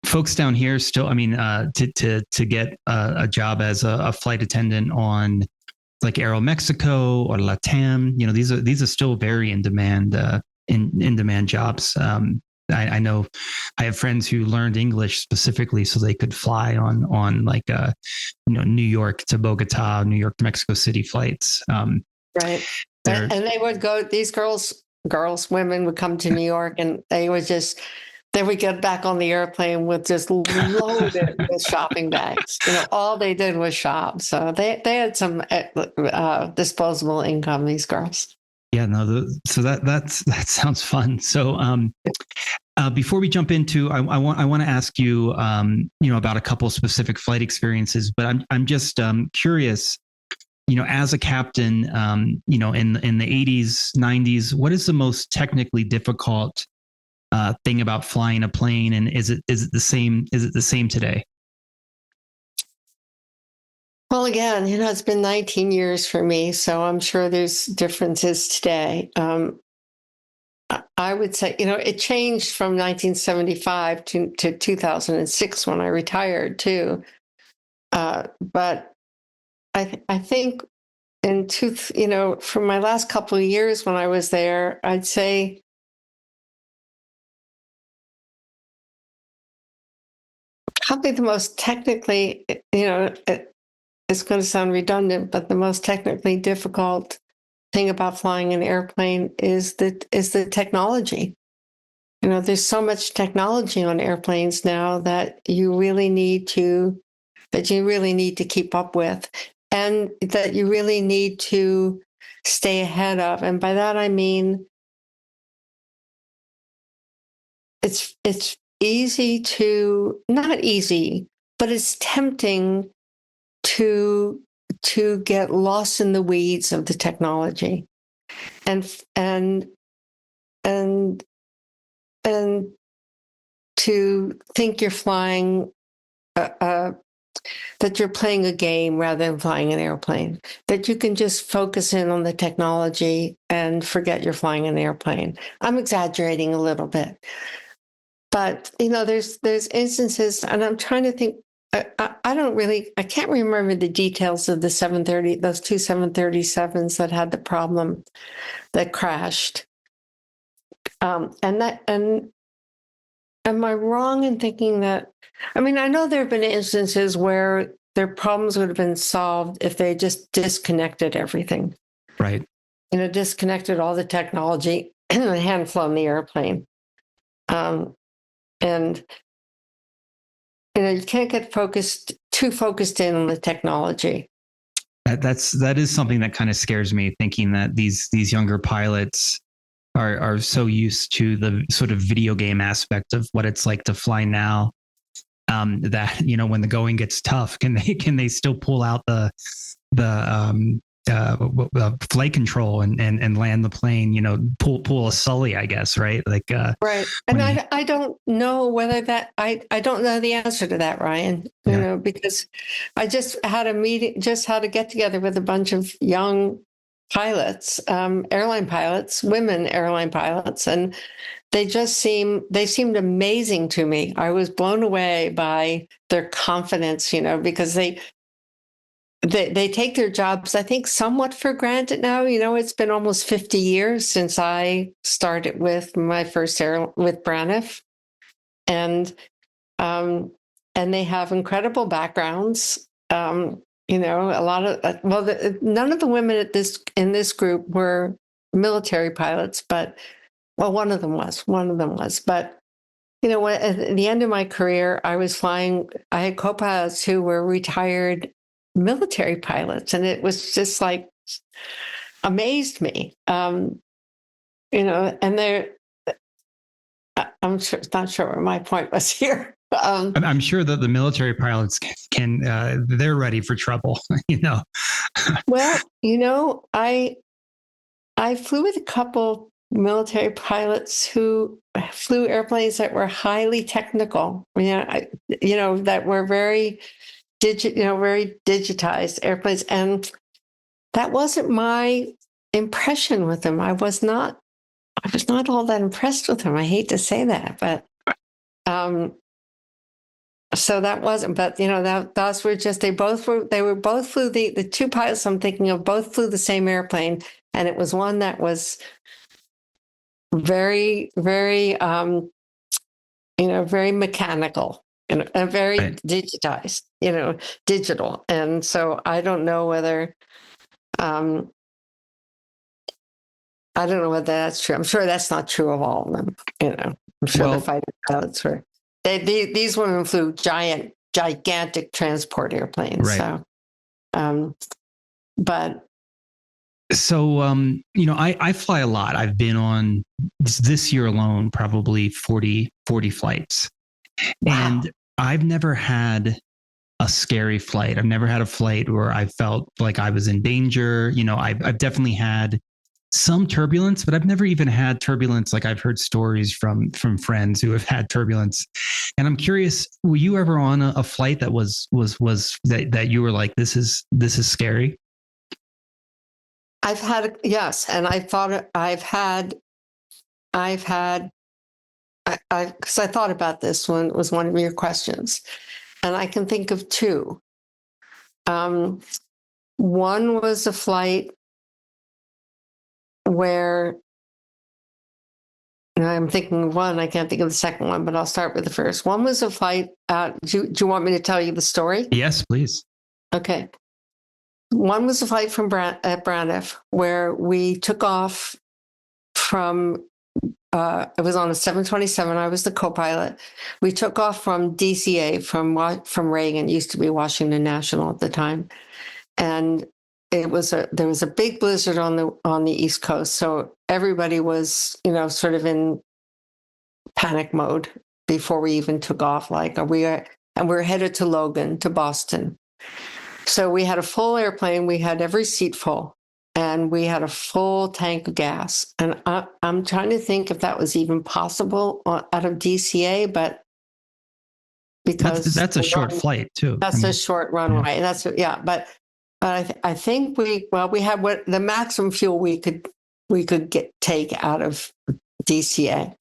folks down here still, I mean, to get a job as a flight attendant on like Aeromexico or LATAM, these are still very in demand jobs. I know I have friends who learned English specifically so they could fly on like New York to Bogota, New York to Mexico City flights. Right. And they would go, these women would come to New York, and they would get back on the airplane with just loaded with shopping bags. All they did was shop. So they had some disposable income, these girls. Yeah, no. So that sounds fun. So before we jump into, I want to ask you, about a couple specific flight experiences. But I'm just curious. As a captain, in the 80s, 90s, what is the most technically difficult thing about flying a plane, and is it the same? Is it the same today? Well, again, it's been 19 years for me, so I'm sure there's differences today. I would say, it changed from 1975 to 2006 when I retired too. But I think for my last couple of years when I was there, I'd say probably the most technically, it's going to sound redundant, but the most technically difficult thing about flying an airplane is the technology. There's so much technology on airplanes now that you really need to keep up with, and that you really need to stay ahead of. And by that I mean it's not easy, but it's tempting to get lost in the weeds of the technology, and to think you're flying that you're playing a game rather than flying an airplane, that you can just focus in on the technology and forget you're flying an airplane. I'm exaggerating a little bit, but there's instances, and I'm trying to think. I can't remember the details of those two 737s that had the problem that crashed. And am I wrong in thinking that? I mean, I know there have been instances where their problems would have been solved if they just disconnected everything. Right. Disconnected all the technology and hadn't flown the airplane. And you can't get too focused in on the technology. That is something that kind of scares me, thinking that these younger pilots are so used to the sort of video game aspect of what it's like to fly now, that when the going gets tough, can they still pull out the flight control and land the plane, pull a Sully, I guess, right? Like, right. And I don't know whether that, I don't know the answer to that, Ryan, because I just had a get together with a bunch of young pilots, airline pilots, women airline pilots, and they seemed amazing to me. I was blown away by their confidence, because they take their jobs, I think, somewhat for granted now. It's been almost 50 years since I started with my first air with Braniff, and they have incredible backgrounds. A lot of none of the women in this group were military pilots, but one of them was. But at the end of my career, I was flying. I had co-pilots who were retired military pilots, and it was just like amazed me. And they're. I'm not sure what my point was here. I'm sure that the military pilots can they're ready for trouble. Well, I flew with a couple military pilots who flew airplanes that were highly technical. That were very very digitized airplanes, and that wasn't my impression with them. I was not all that impressed with them. I hate to say that, but so that wasn't. But those were just they both flew the two pilots I'm thinking of both flew the same airplane, and it was one that was very, very very mechanical and very right. digitized, digital. And so I don't know whether that's true. I'm sure that's not true of all of them. I'm sure the fighter pilots were. These women flew gigantic transport airplanes. Right. So, but. So, I fly a lot. I've been on this year alone, probably 40 flights. Wow. And I've never had a scary flight. I've never had a flight where I felt like I was in danger. I've definitely had some turbulence, but I've never even had turbulence. Like I've heard stories from friends who have had turbulence. And I'm curious, were you ever on a flight that was that you were like, this is scary? I've had, yes. And I thought because I thought about this when it was one of your questions, and I can think of two. One was a flight where I'm thinking of one, I can't think of the second one, but I'll start with the first. One was a flight. Do you want me to tell you the story? Yes, please. Okay. One was a flight from at Braniff where we took off from. It was on a 727. I was the co-pilot. We took off from DCA from Reagan. It used to be Washington National at the time, and there was a big blizzard on the East Coast. So everybody was sort of in panic mode before we even took off. And we were headed to Logan, to Boston. So we had a full airplane. We had every seat full. And we had a full tank of gas. And I'm trying to think if that was even possible out of DCA, but because that's a short flight too. That's a short runway. Yeah. But I think we had what the maximum fuel we could take out of DCA,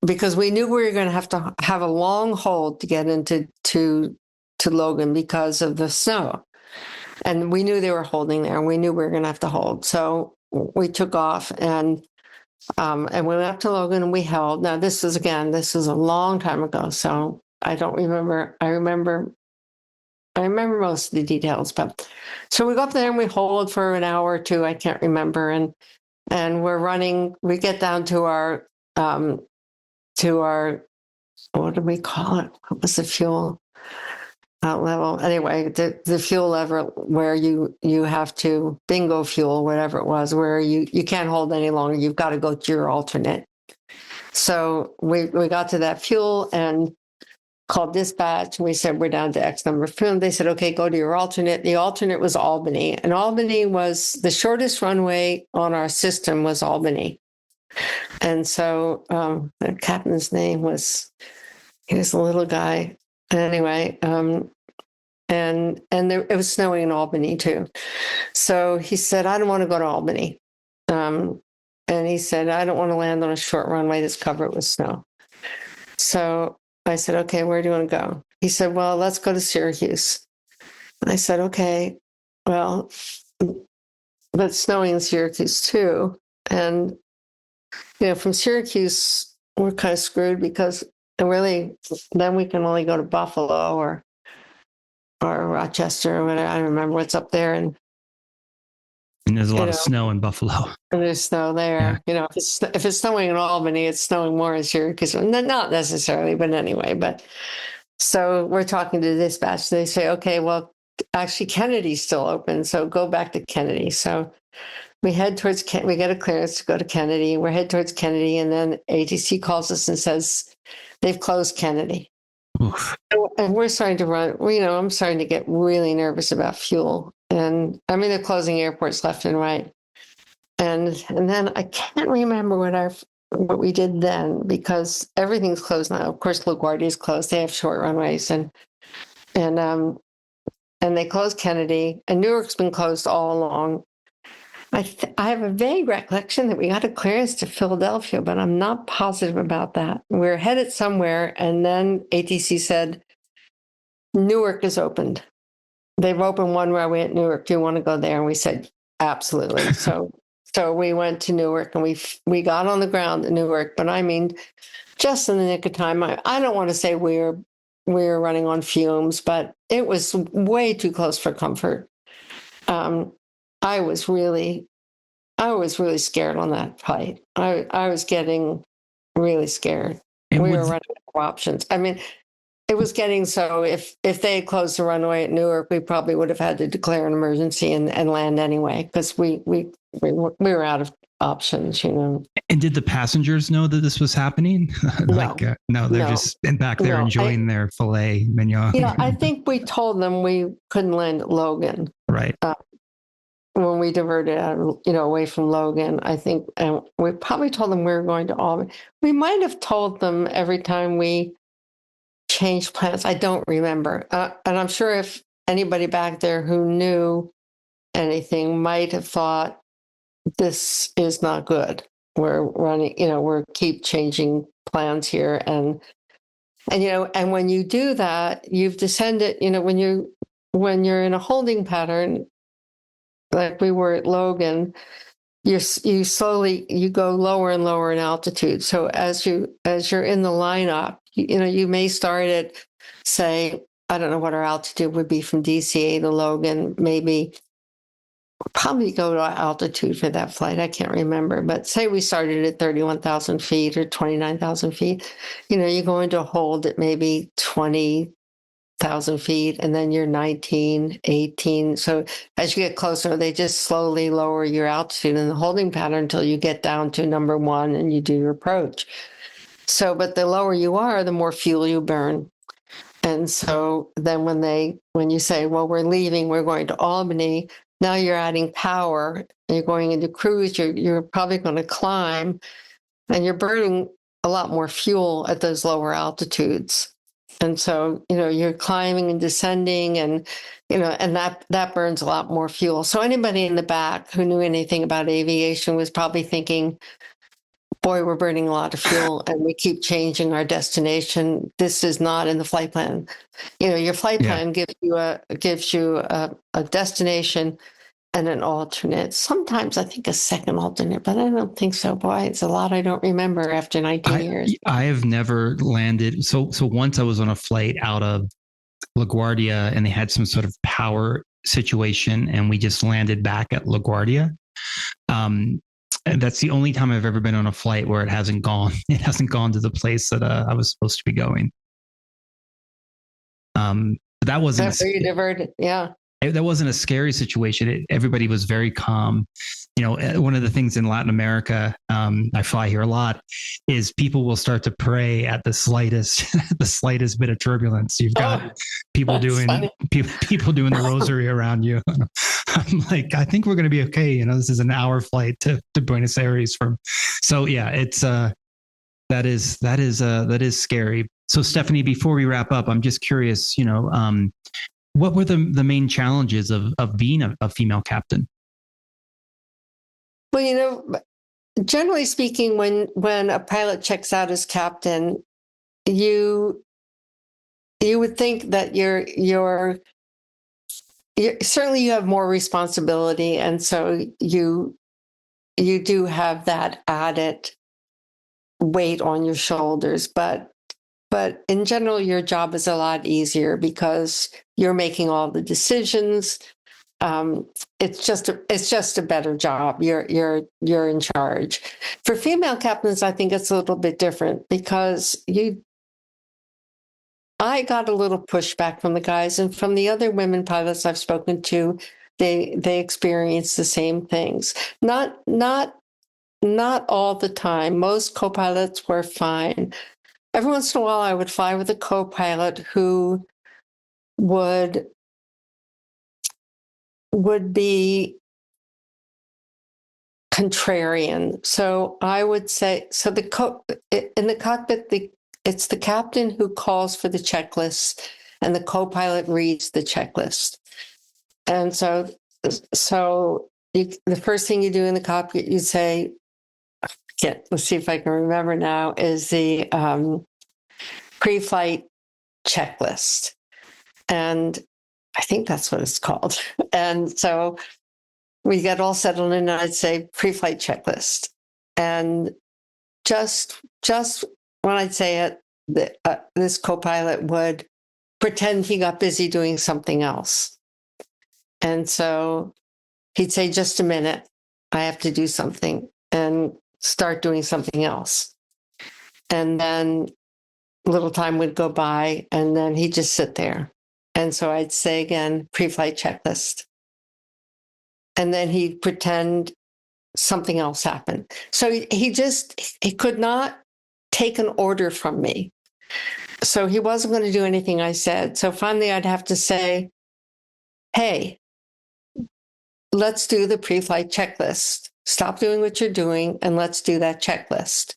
because we knew we were going to have a long hold to get into to Logan because of the snow. And we knew they were holding there, and we knew we were going to have to hold. So we took off and we went up to Logan and we held. Now, this is a long time ago, so I don't remember. I remember most of the details. But so we go up there and we hold for an hour or two. I can't remember. And we're running. We get down to our what do we call it? What was the fuel level? Anyway, the fuel level where you have to bingo fuel, whatever it was, where you can't hold any longer. You've got to go to your alternate. So we got to that fuel and called dispatch. And we said, we're down to X number of fuel. And they said, okay, go to your alternate. The alternate was Albany. And Albany was the shortest runway on our system was Albany. And so the captain's name was, he was a little guy. Anyway, it was snowing in Albany too. So he said, I don't want to go to Albany. And he said, I don't want to land on a short runway that's covered with snow. So I said, okay, where do you want to go? He said, well, let's go to Syracuse. I said, okay, well, but it's snowing in Syracuse too. And, from Syracuse, we're kind of screwed because really, then we can only go to Buffalo or Rochester or whatever. I don't remember what's up there. And there's a lot of snow in Buffalo. And there's snow there. Yeah. If it's snowing in Albany, it's snowing more in Syracuse. Not necessarily, but anyway. But so we're talking to dispatch. They say, okay, well, actually Kennedy's still open, so go back to Kennedy. So we head towards we get a clearance to go to Kennedy. We're head towards Kennedy, and then ATC calls us and says they've closed Kennedy. Oof. And we're starting to run. I'm starting to get really nervous about fuel. And I mean, they're closing airports left and right. And then I can't remember what we did then, because everything's closed now. Of course, LaGuardia is closed. They have short runways, and they closed Kennedy, and Newark's been closed all along. I have a vague recollection that we got a clearance to Philadelphia, but I'm not positive about that. We're headed somewhere, and then ATC said Newark is opened. They've opened one runway at Newark. Do you want to go there? And we said absolutely. So we went to Newark, and we got on the ground at Newark. But I mean, just in the nick of time. I don't want to say we were running on fumes, but it was way too close for comfort. I was really scared on that flight. I was getting really scared. We were running out of options. I mean, it was getting so if they had closed the runway at Newark, we probably would have had to declare an emergency and land anyway, because we were out of options, And did the passengers know that this was happening? No, they're just back there enjoying their filet mignon. Yeah, I think we told them we couldn't land at Logan. Right. When we diverted out, away from Logan, I think, and we probably told them we were going to Albany. We might have told them every time we changed plans. I don't remember. And I'm sure if anybody back there who knew anything might have thought, this is not good. We're running, we're keep changing plans here. And when you do that, you've descended, when you're in a holding pattern, like we were at Logan, you go lower and lower in altitude. So as you're in the lineup, you may start at, say, I don't know what our altitude would be from DCA to Logan, maybe probably go to altitude for that flight. I can't remember, but say we started at 31,000 feet or 29,000 feet, you go into a hold at maybe 20,000 feet, and then you're 19, 18. So as you get closer, they just slowly lower your altitude in the holding pattern until you get down to number one and you do your approach. So, but the lower you are, the more fuel you burn. And so then when you say, well, we're leaving, we're going to Albany, now you're adding power, you're going into cruise, you're probably going to climb, and you're burning a lot more fuel at those lower altitudes. And so, you're climbing and descending, and, and that burns a lot more fuel. So anybody in the back who knew anything about aviation was probably thinking, boy, we're burning a lot of fuel and we keep changing our destination. This is not in the flight plan. Your flight plan gives you a destination and an alternate. Sometimes I think a second alternate, but I don't think so. Boy, it's a lot I don't remember after 19 years. I have never landed. So once I was on a flight out of LaGuardia, and they had some sort of power situation, and we just landed back at LaGuardia. And that's the only time I've ever been on a flight where it hasn't gone to the place that I was supposed to be going. But that wasn't. That's where you diverted. Yeah. That wasn't a scary situation. Everybody was very calm. One of the things in Latin America, I fly here a lot, is people will start to pray at the slightest bit of turbulence. You've got people doing the rosary around you. I'm like, I think we're going to be okay. This is an hour flight to Buenos Aires from. So yeah, it's that is scary. So Stephanie, before we wrap up, I'm just curious, What were the main challenges of being a female captain? Well, generally speaking, when a pilot checks out as captain, you would think that you're certainly you have more responsibility, and so you do have that added weight on your shoulders. But in general, your job is a lot easier because you're making all the decisions. It's just a better job. You're in charge. For female captains, I think it's a little bit different because I got a little pushback from the guys, and from the other women pilots I've spoken to, they experience the same things. Not all the time. Most co-pilots were fine. Every once in a while, I would fly with a co-pilot who would be contrarian. So I would say, in the cockpit, it's the captain who calls for the checklist, and the co-pilot reads the checklist. And so the first thing you do in the cockpit, you say, let's see if I can remember now, is the pre-flight checklist. And I think that's what it's called. And so we get all settled in, and I'd say pre-flight checklist. And just when I'd say it, this co-pilot would pretend he got busy doing something else. And so he'd say, just a minute, I have to do something, and start doing something else. And then a little time would go by, and then he'd just sit there. And so I'd say again, pre-flight checklist. And then he'd pretend something else happened. So he could not take an order from me. So he wasn't going to do anything I said. So finally I'd have to say, hey, let's do the pre-flight checklist. Stop doing what you're doing and let's do that checklist.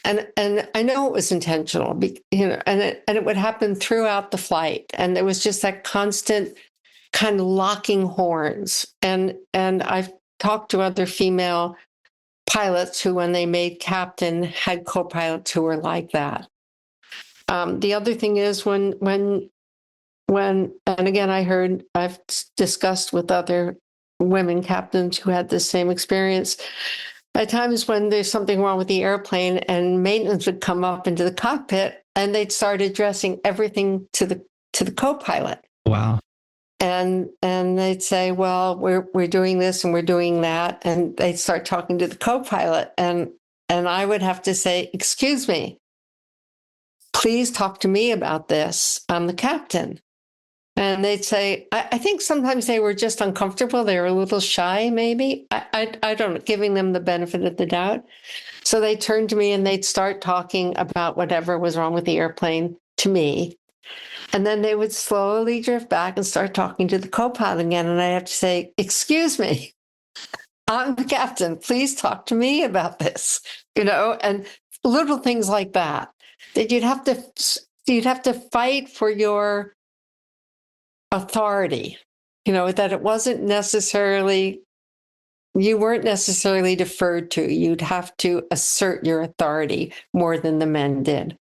And I know it was intentional, and it would happen throughout the flight. And there was just that constant kind of locking horns. And I've talked to other female pilots who, when they made captain, had co-pilots who were like that. The other thing is when, and again, I've discussed with other women captains who had the same experience. At times when there's something wrong with the airplane, and maintenance would come up into the cockpit, and they'd start addressing everything to the co-pilot. Wow. And they'd say, well, we're doing this and we're doing that. And they'd start talking to the co-pilot. And I would have to say, excuse me, please talk to me about this. I'm the captain. And they'd say, I think sometimes they were just uncomfortable. They were a little shy, maybe. I don't know, giving them the benefit of the doubt. So they turned to me and they'd start talking about whatever was wrong with the airplane to me. And then they would slowly drift back and start talking to the co-pilot again. And I have to say, excuse me, I'm the captain. Please talk to me about this, and little things like that, that you'd have to fight for your authority, that it wasn't necessarily, you weren't necessarily deferred to. You'd have to assert your authority more than the men did.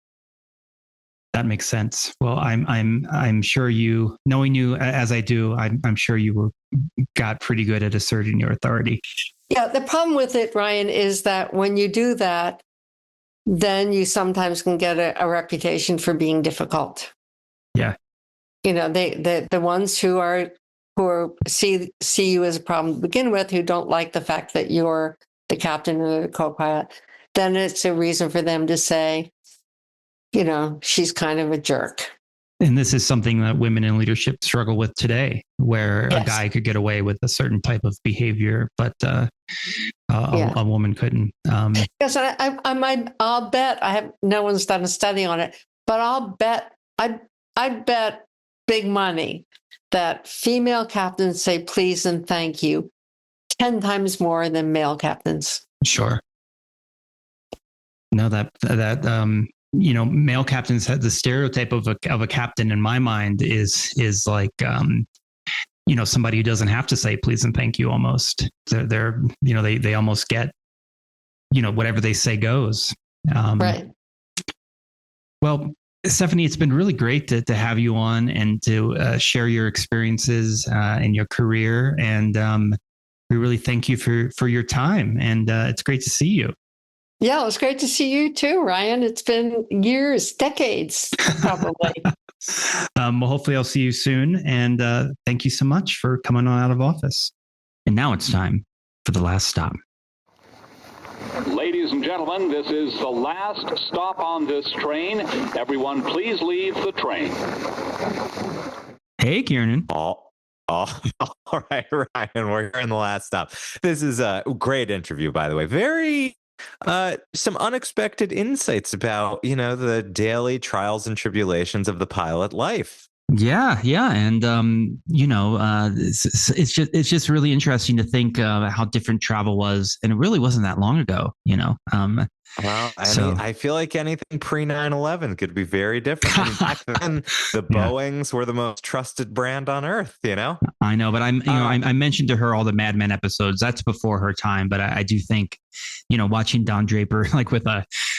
That makes sense. Well, I'm sure you, knowing you as I do, I'm sure you got pretty good at asserting your authority. Yeah, the problem with it, Ryan, is that when you do that, then you sometimes can get a reputation for being difficult. Yeah. The ones who see you as a problem to begin with, who don't like the fact that you're the captain or the co-pilot, then it's a reason for them to say, she's kind of a jerk. And this is something that women in leadership struggle with today, where Yes. a guy could get away with a certain type of behavior, but a woman couldn't. Yes, I'll bet no one's done a study on it, but I'd bet big money that female captains say please and thank you 10 times more than male captains. Sure. No, that male captains had the stereotype of a captain in my mind is like, somebody who doesn't have to say please and thank you almost. They're they almost get, whatever they say goes. Right. Well, Stephanie, it's been really great to have you on and to share your experiences in your career. And we really thank you for your time. And it's great to see you. Yeah, it was great to see you too, Ryan. It's been years, decades, probably. Well, hopefully I'll see you soon. And thank you so much for coming on Out of Office. And now it's time for the last stop. Ladies and gentlemen, this is the last stop on this train. Everyone, please leave the train. Hey, Kieran. All right, Ryan, we're here in the last stop. This is a great interview, by the way. Very some unexpected insights about, the daily trials and tribulations of the pilot life. Yeah. And, it's just really interesting to think how different travel was. And it really wasn't that long ago, Well, I feel like anything pre 9/11 could be very different. I mean, back then, the Boeings were the most trusted brand on earth, I know, but I mentioned to her all the Mad Men episodes. That's before her time, but I do think, watching Don Draper like with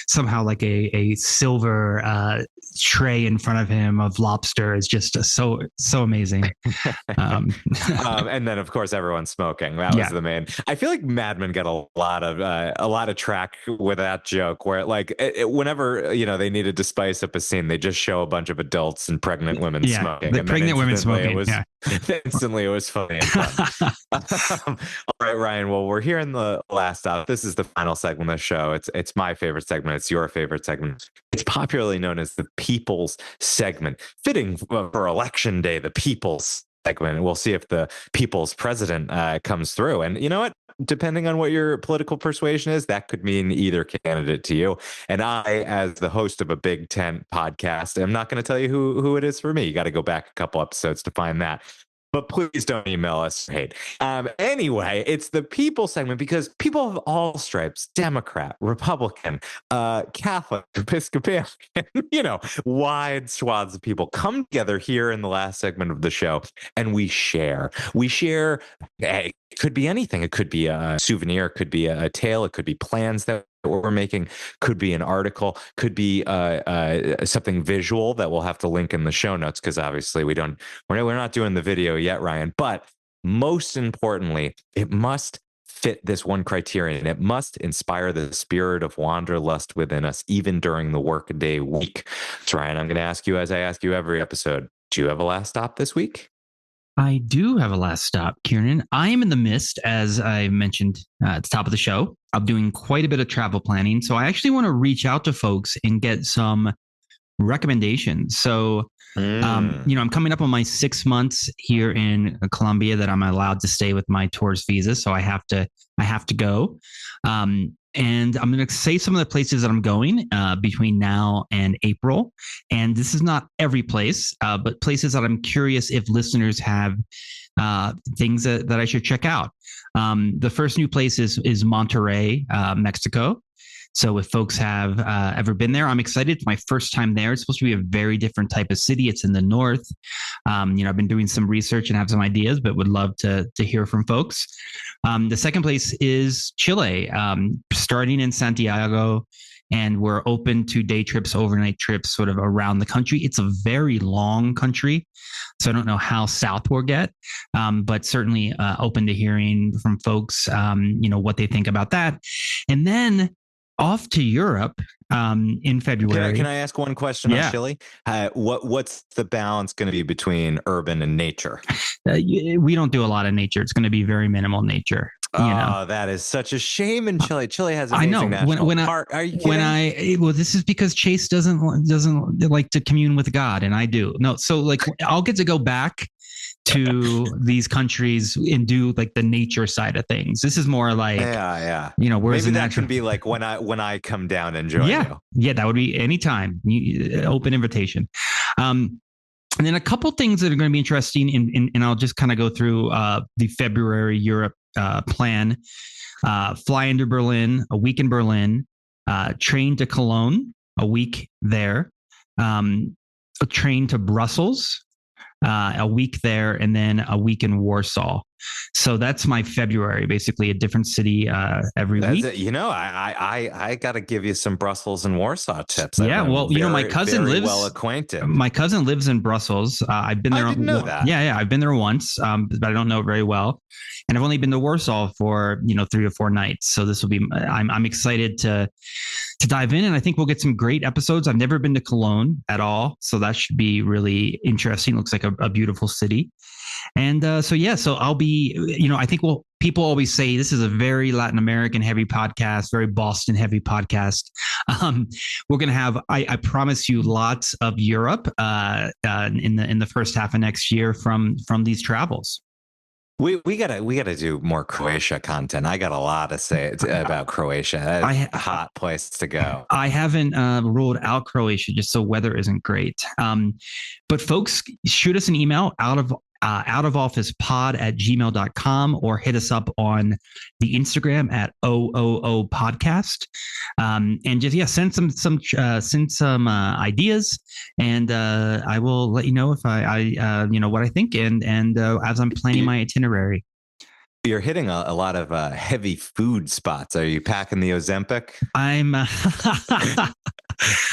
somehow like a silver tray in front of him of lobster is just so amazing. And then of course everyone's smoking. That was the main. I feel like Mad Men get a lot of track with that joke where whenever they needed to spice up a scene, they just show a bunch of adults and pregnant women smoking. The pregnant women smoking. Instantly, it was funny. And fun. All right, Ryan. Well, we're here in the last stop. This is the final segment of the show. It's my favorite segment. It's your favorite segment. It's popularly known as the People's segment, fitting for Election Day. The People's segment. We'll see if the People's president comes through. And you know what? Depending on what your political persuasion is, that could mean either candidate to you. And I, as the host of a Big Tent podcast, am not going to tell you who it is for me. You got to go back a couple episodes to find that. But please don't email us hate. Anyway, it's the people segment because people of all stripes, Democrat, Republican, Catholic, Episcopalian, wide swaths of people come together here in the last segment of the show and we share. It could be anything. It could be a souvenir, it could be a tale, it could be plans that we're making, could be an article, could be something visual that we'll have to link in the show notes because obviously we're not doing the video yet, Ryan. But most importantly, it must fit this one criterion. It must inspire the spirit of wanderlust within us, even during the workday week. So, Ryan, I'm going to ask you, as I ask you every episode, do you have a last stop this week? I do have a last stop, Kieran. I am in the midst, as I mentioned at the top of the show, of doing quite a bit of travel planning. So I actually want to reach out to folks and get some recommendations. So, I'm coming up on my 6 months here in Colombia that I'm allowed to stay with my tourist visa. So I have to go. And I'm going to say some of the places that I'm going between now and April. And this is not every place, but places that I'm curious if listeners have things that I should check out. The first new place is Monterrey, Mexico. So if folks have ever been there, I'm excited. It's my first time there. It's supposed to be a very different type of city. It's in the north. I've been doing some research and have some ideas, but would love to hear from folks. The second place is Chile, starting in Santiago, and we're open to day trips, overnight trips, sort of around the country. It's a very long country, so I don't know how south we'll get, but certainly open to hearing from folks, what they think about that. And then off to Europe in February. Can I ask one question on Chile? What's the balance going to be between urban and nature? We don't do a lot of nature. It's going to be very minimal nature. That is such a shame in Chile. Chile has amazing national park. Are you kidding? This is because Chase doesn't like to commune with God, and I do. No, so I'll get to go back to these countries and do like the nature side of things. This is more like, where's maybe the that can be like when I come down and join you. Yeah, that would be anytime. Open invitation. And then a couple things that are going to be interesting, and I'll just kind of go through the February Europe plan. Fly into Berlin, a week in Berlin, train to Cologne, a week there, a train to Brussels, a week there, and then a week in Warsaw. So that's my February, basically a different city every week. You know, I got to give you some Brussels and Warsaw tips. Yeah, well, you know, my cousin very lives well acquainted. My cousin lives in Brussels. I've been there. I didn't know that. Yeah, I've been there once, but I don't know it very well. And I've only been to Warsaw for 3 or 4 nights. So this will be. I'm excited to dive in, and I think we'll get some great episodes. I've never been to Cologne at all, so that should be really interesting. Looks like a beautiful city. And so I'll be, I think people always say this is a very Latin American heavy podcast, very Boston heavy podcast. We're going to have, I promise you, lots of Europe in the first half of next year from these travels. We gotta do more Croatia content. I got a lot to say about Croatia. That's a hot place to go. I haven't ruled out Croatia just so weather isn't great. But folks, shoot us an email out of outofofficepod@gmail.com or hit us up on the Instagram at OOO podcast. And just, send some ideas, and I will let you know if I what I think. And as I'm planning my itinerary. You're hitting a lot of heavy food spots. Are you packing the Ozempic? I'm, the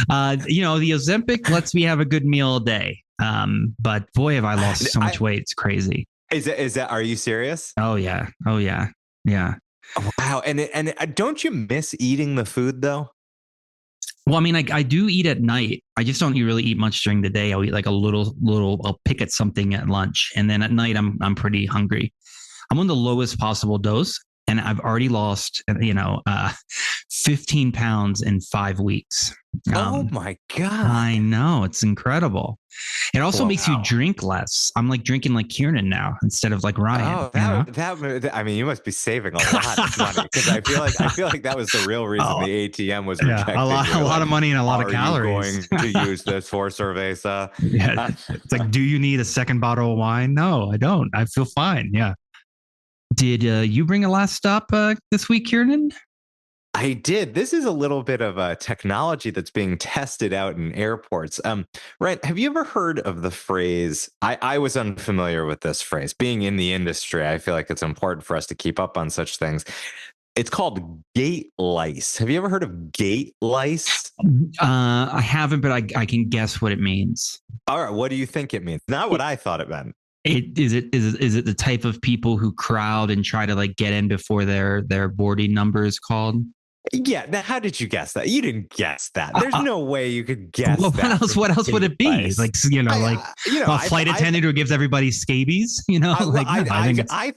Ozempic lets me have a good meal a day. But boy, have I lost so much weight. It's crazy. Is that, are you serious? Oh yeah. Yeah. Wow. And don't you miss eating the food though? Well, I mean, I do eat at night. I just don't really eat much during the day. I'll eat like a little, I'll pick at something at lunch. And then at night, I'm pretty hungry. I'm on the lowest possible dose, and I've already lost, 15 pounds in 5 weeks. Oh my God. I know. It's incredible. It also makes you drink less. I'm like drinking like Kieran now instead of like Ryan. I mean, you must be saving a lot of money, because I feel like that was the real reason the ATM was rejecting a lot of money and a lot of calories. Going to use this for cerveza? Yeah. It's like, do you need a second bottle of wine? No, I don't. I feel fine. Yeah. Did you bring a last stop this week, Kieran? I did. This is a little bit of technology that's being tested out in airports. Ryan, have you ever heard of the phrase? I was unfamiliar with this phrase. Being in the industry, I feel like it's important for us to keep up on such things. It's called gate lice. Have you ever heard of gate lice? I haven't, but I can guess what it means. All right. What do you think it means? Not what I thought it meant. Is it the type of people who crowd and try to like get in before their boarding number is called? Yeah. Now, how did you guess that? You didn't guess that. There's no way you could guess that. What else would it be? Like, a flight attendant who gives everybody scabies, I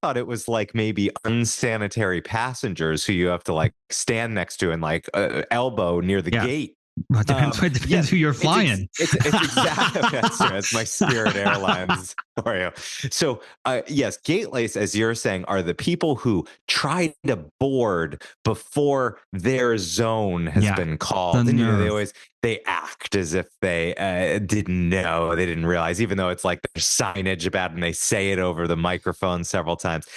thought it was like maybe unsanitary passengers who you have to like stand next to and like elbow near the gate. Well, it depends who you're flying. It's exactly that's my Spirit Airlines for you. So, yes, gate lice, as you're saying, are the people who try to board before their zone has been called. And they act as if they didn't know, they didn't realize, even though it's like there's signage about it and they say it over the microphone several times.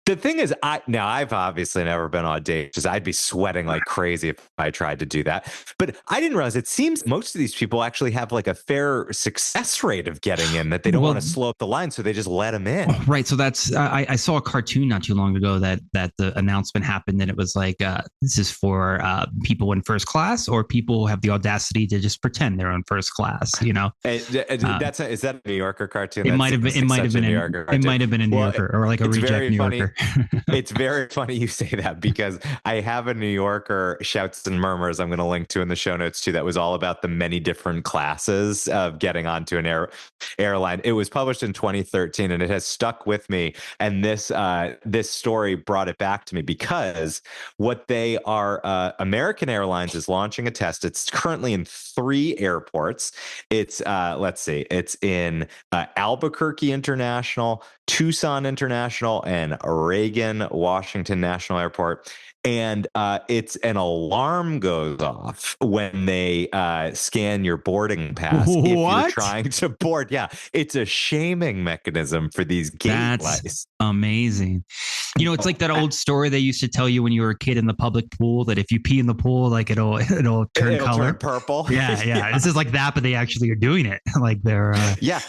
The thing is, I've obviously never been on a date because I'd be sweating like crazy if I tried to do that. But I didn't realize it seems most of these people actually have like a fair success rate of getting in, that they don't want to slow up the line, so they just let them in. Right. So that's I saw a cartoon not too long ago that the announcement happened, and it was like this is for people in first class or people who have the audacity to just pretend they're in first class. Is that a New Yorker cartoon? It might have been. It might have been a New Yorker or like a reject New Yorker. It's very funny you say that, because I have a New Yorker, Shouts and Murmurs, I'm going to link to in the show notes too, that was all about the many different classes of getting onto an airline. It was published in 2013 and it has stuck with me. And this story brought it back to me, because what they are, American Airlines is launching a test. It's currently in 3 airports. It's it's in Albuquerque International, Tucson International, and Reagan Washington National Airport. and it's an alarm goes off when they scan your boarding pass if you're What? trying to board. Yeah, it's a shaming mechanism for these gate That's lice. amazing. You know, it's like that old story they used to tell you when you were a kid in the public pool that if you pee in the pool, like it'll turn color. Turn purple. Yeah. This is like that, but they actually are doing it. Like they're Yeah,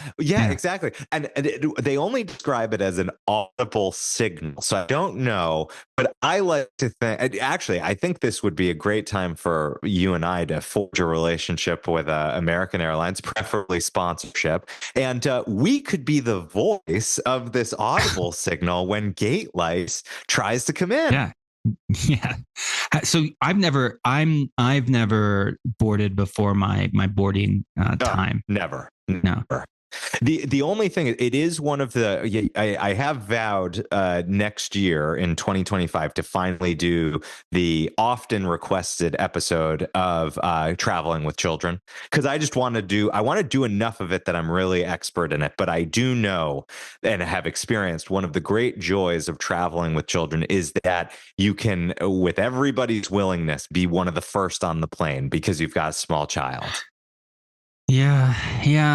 exactly. And they only describe it as an audible signal. So I don't know, but I like to think, actually, I think this would be a great time for you and I to forge a relationship with American Airlines, preferably sponsorship. And we could be the voice of this audible signal when gate lice tries to come in. Yeah. Yeah. So I've never boarded before my boarding time. Never. No. The only thing, it is one of the, I have vowed next year in 2025 to finally do the often requested episode of traveling with children, because I want to do enough of it that I'm really expert in it. But I do know and have experienced one of the great joys of traveling with children is that you can, with everybody's willingness, be one of the first on the plane because you've got a small child. Yeah.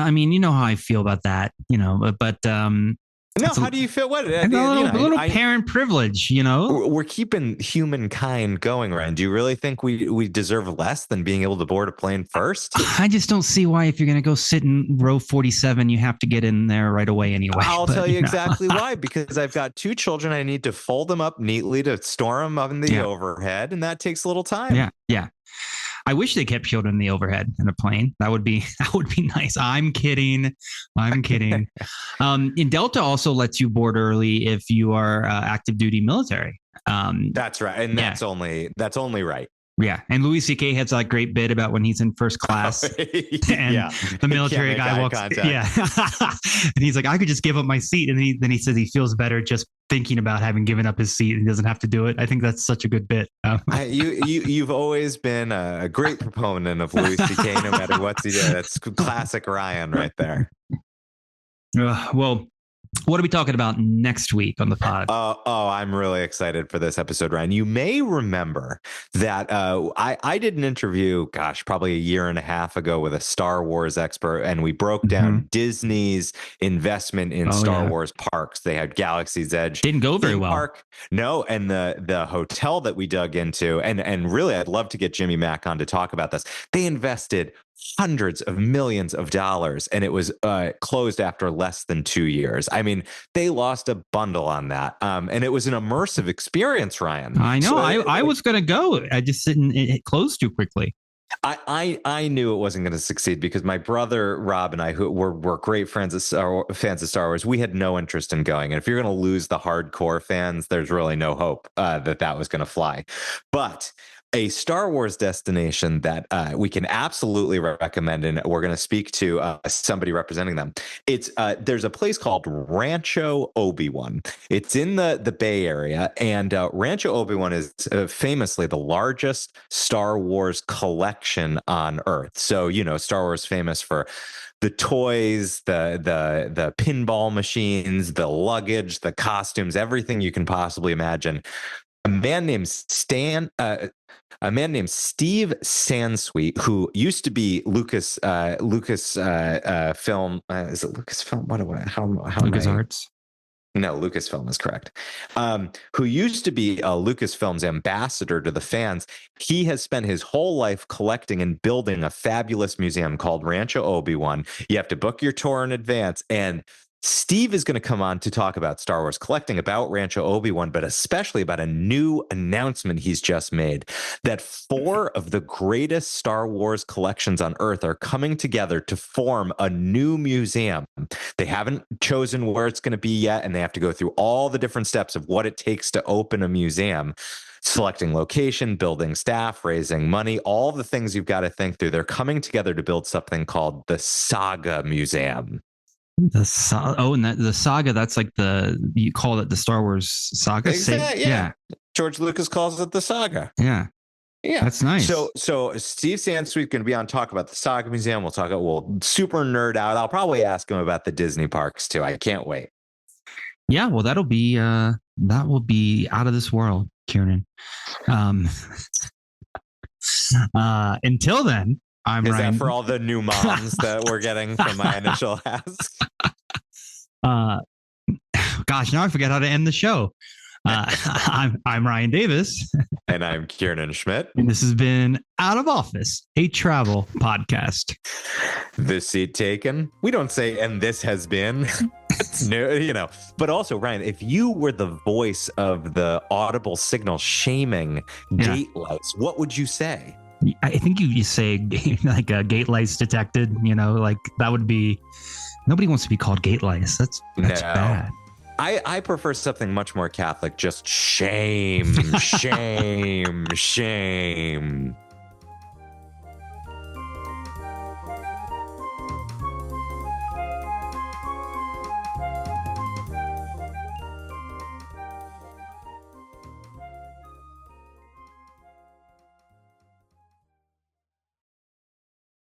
I mean, you know how I feel about that, you know, but no, how do you feel? What a little parent privilege, you know? We're keeping humankind going, Ryan. Do you really think we deserve less than being able to board a plane first? I just don't see why, if you're going to go sit in row 47, you have to get in there right away anyway. I'll tell you exactly why. Because I've got 2 children. I need to fold them up neatly to store them up in the overhead, and that takes a little time. Yeah. I wish they kept children in the overhead in a plane. That would be nice. I'm kidding. In Delta also lets you board early if you are active duty military. That's right, and that's only right. Yeah, and Louis C.K. has that great bit about when he's in first class, and the military guy walks. Yeah, and he's like, "I could just give up my seat," and then he says he feels better just thinking about having given up his seat and he doesn't have to do it. I think that's such a good bit. You've always been a great proponent of Louis C.K. no matter what he did. That's classic Ryan right there. Well, what are we talking about next week on the pod? I'm really excited for this episode, Ryan. You may remember that I did an interview, probably a year and a half ago with a Star Wars expert, and we broke down Disney's investment in Star Wars parks. They had Galaxy's Edge. Didn't go very well. Park. No, and the hotel that we dug into, and really, I'd love to get Jimmy Mack on to talk about this. They invested hundreds of millions of dollars, and it was closed after less than 2 years. I mean, they lost a bundle on that, and it was an immersive experience, Ryan. I know. So I was going to go. I just didn't. It closed too quickly. I knew it wasn't going to succeed because my brother Rob and I, who were great fans of Star Wars, we had no interest in going. And if you're going to lose the hardcore fans, there's really no hope that was going to fly. But a Star Wars destination that we can absolutely recommend, and we're going to speak to somebody representing them. It's there's a place called Rancho Obi-Wan. It's in the Bay Area, and Rancho Obi-Wan is famously the largest Star Wars collection on Earth. So, you know, Star Wars famous for the toys, the pinball machines, the luggage, the costumes, everything you can possibly imagine. A man named Steve Sansweet, who used to be Lucas Film. Is it Lucasfilm? How LucasArts? No, Lucasfilm is correct. Who used to be Lucasfilm's ambassador to the fans. He has spent his whole life collecting and building a fabulous museum called Rancho Obi-Wan. You have to book your tour in advance, and Steve is going to come on to talk about Star Wars collecting, about Rancho Obi-Wan, but especially about a new announcement he's just made, that 4 of the greatest Star Wars collections on Earth are coming together to form a new museum. They haven't chosen where it's going to be yet, and they have to go through all the different steps of what it takes to open a museum. Selecting location, building staff, raising money, all the things you've got to think through. They're coming together to build something called the Saga Museum. The saga, that's like you call it the Star Wars saga. Exactly, yeah. George Lucas calls it the saga. Yeah, that's nice. So Steve Sansweet going to be on talk about the Saga Museum. We'll super nerd out. I'll probably ask him about the Disney parks too. I can't wait. Yeah, well, that will be out of this world. Kieran. Until then, I'm Is Ryan. that for all the new moms that we're getting from my initial ask? Gosh, now I forget how to end the show. I'm Ryan Davis. And I'm Kieran Schmidt. And this has been Out of Office, a travel podcast. This seat taken. We don't say, and this has been. It's new, you know. But also, Ryan, if you were the voice of the audible signal shaming gate lights, what would you say? I think you say like a gate lights detected, like that would be, nobody wants to be called gate lights. That's bad. I prefer something much more Catholic, just shame, shame, shame.